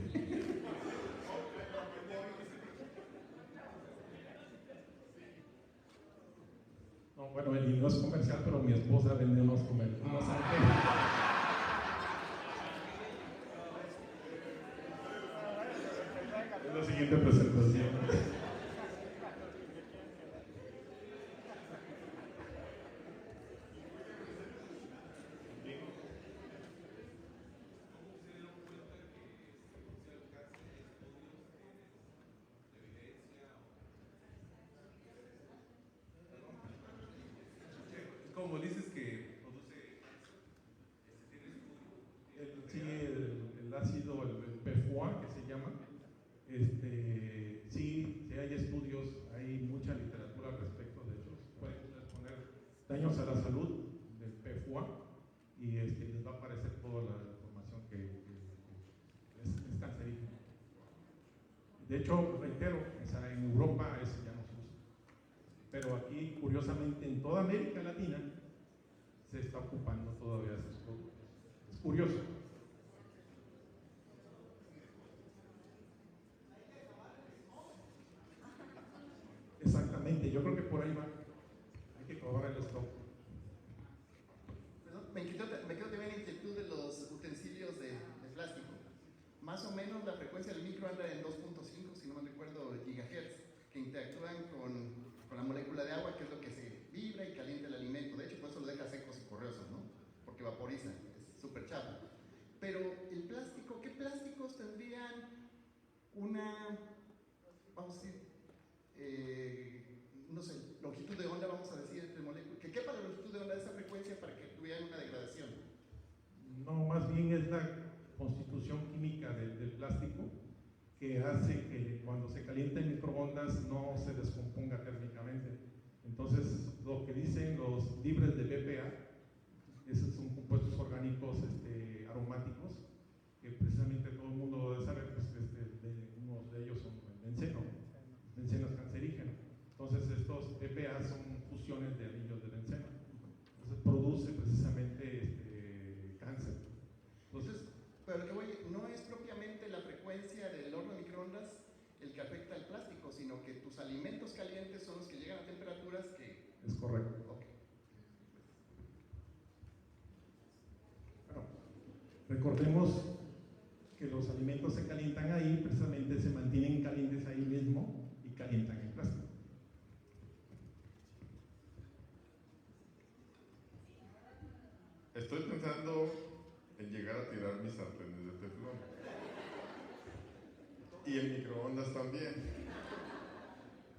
No, bueno, y no es comercial, pero mi esposa vende unos sartenes. Es la siguiente presentación. Como dices que produce, tiene estudio. El ácido, el PFOA que se llama, sí hay estudios, hay mucha literatura al respecto, de hecho, pueden poner daños a la salud del PFOA y les va a aparecer toda la información que es cancerígeno. De hecho, reitero, o sea, en Europa eso ya no se usa. Pero aquí, curiosamente, en toda América Latina se está ocupando todavía esos productos. Es curioso. Exactamente, yo creo que por ahí va. Hay que acabar el stock. Perdón, me quedo también la inquietud de los utensilios de plástico. Más o menos la frecuencia del micro anda en 2.5, si no me recuerdo, gigahertz, que interactúan con la molécula de agua, que es lo que se vibra y calienta el alimento. De hecho, por eso lo deja secos y correosos, ¿no? Porque vaporiza, es súper chato. Pero el plástico, ¿qué plásticos tendrían una, vamos a decir, no sé, longitud de onda, vamos a decir, entre moléculas, que quepa la longitud de onda de esa frecuencia para que tuvieran una degradación? No, más bien es la constitución química del plástico que hace que cuando se calienta en microondas no se descomponga térmicamente. Entonces, lo que dicen los libres de BPA, esos son compuestos orgánicos aromáticos, que precisamente todo el mundo debe saber, pues, unos de ellos son el benceno. El benceno es cancerígeno. Entonces, estos BPA son fusiones de anillos de benceno. Entonces, produce precisamente cáncer. Entonces, pero lo que voy, no es propiamente la frecuencia del horno de microondas el que afecta al plástico, sino que tus alimentos calientes son los que llegan a temperaturas que... Es correcto. Okay. Bueno, recordemos que los alimentos se calientan ahí, precisamente se mantienen calientes ahí mismo y calientan el plástico. Estoy pensando en llegar a tirar mis sartenes de teflón. Y en microondas también.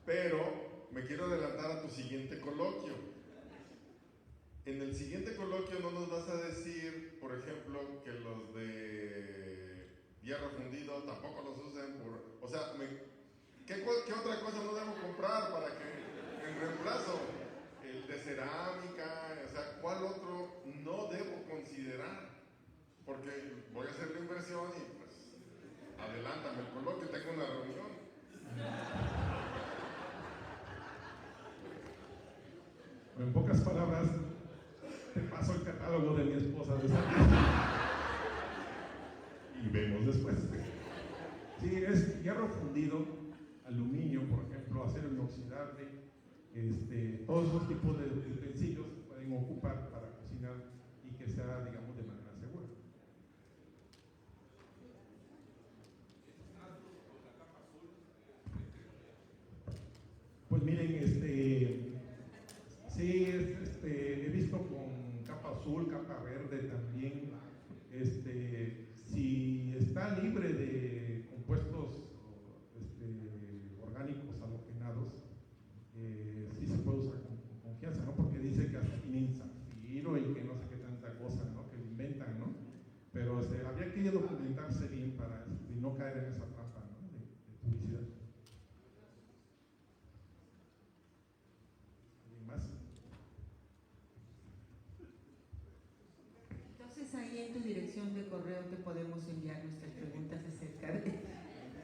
Pero me quiero adelantar a tu siguiente coloquio. En el siguiente coloquio no nos vas a decir, por ejemplo, que los de hierro fundido tampoco los usen por... O sea, ¿qué otra cosa no debo comprar para que en reemplazo? El de cerámica, o sea, ¿cuál otro no debo considerar? Porque voy a hacer la inversión y pues adelántame el coloquio, tengo una reunión. En pocas palabras, te paso el catálogo de mi esposa de y vemos después. Sí, es hierro fundido, aluminio, por ejemplo, acero inoxidable, todos esos tipos de utensilios se pueden ocupar para cocinar y que sea, digamos, de manera segura. Pues miren, sí, he visto con capa azul, capa verde también. Si está libre de compuestos orgánicos halogenados, sí se puede usar con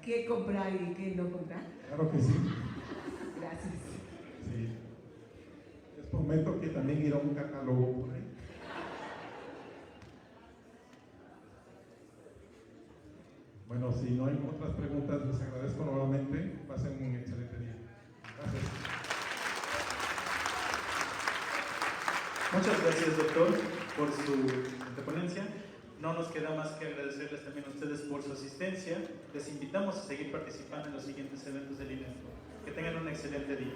qué comprar y qué no comprar. Claro que sí. Gracias. Sí. Les prometo que también irá un catálogo por ahí. Bueno, si no hay otras preguntas, les agradezco nuevamente. Pasen un excelente día. Gracias. Muchas gracias, doctor, por su ponencia. No nos queda más que agradecerles también a ustedes por su asistencia. Les invitamos a seguir participando en los siguientes eventos del INEF. Que tengan un excelente día.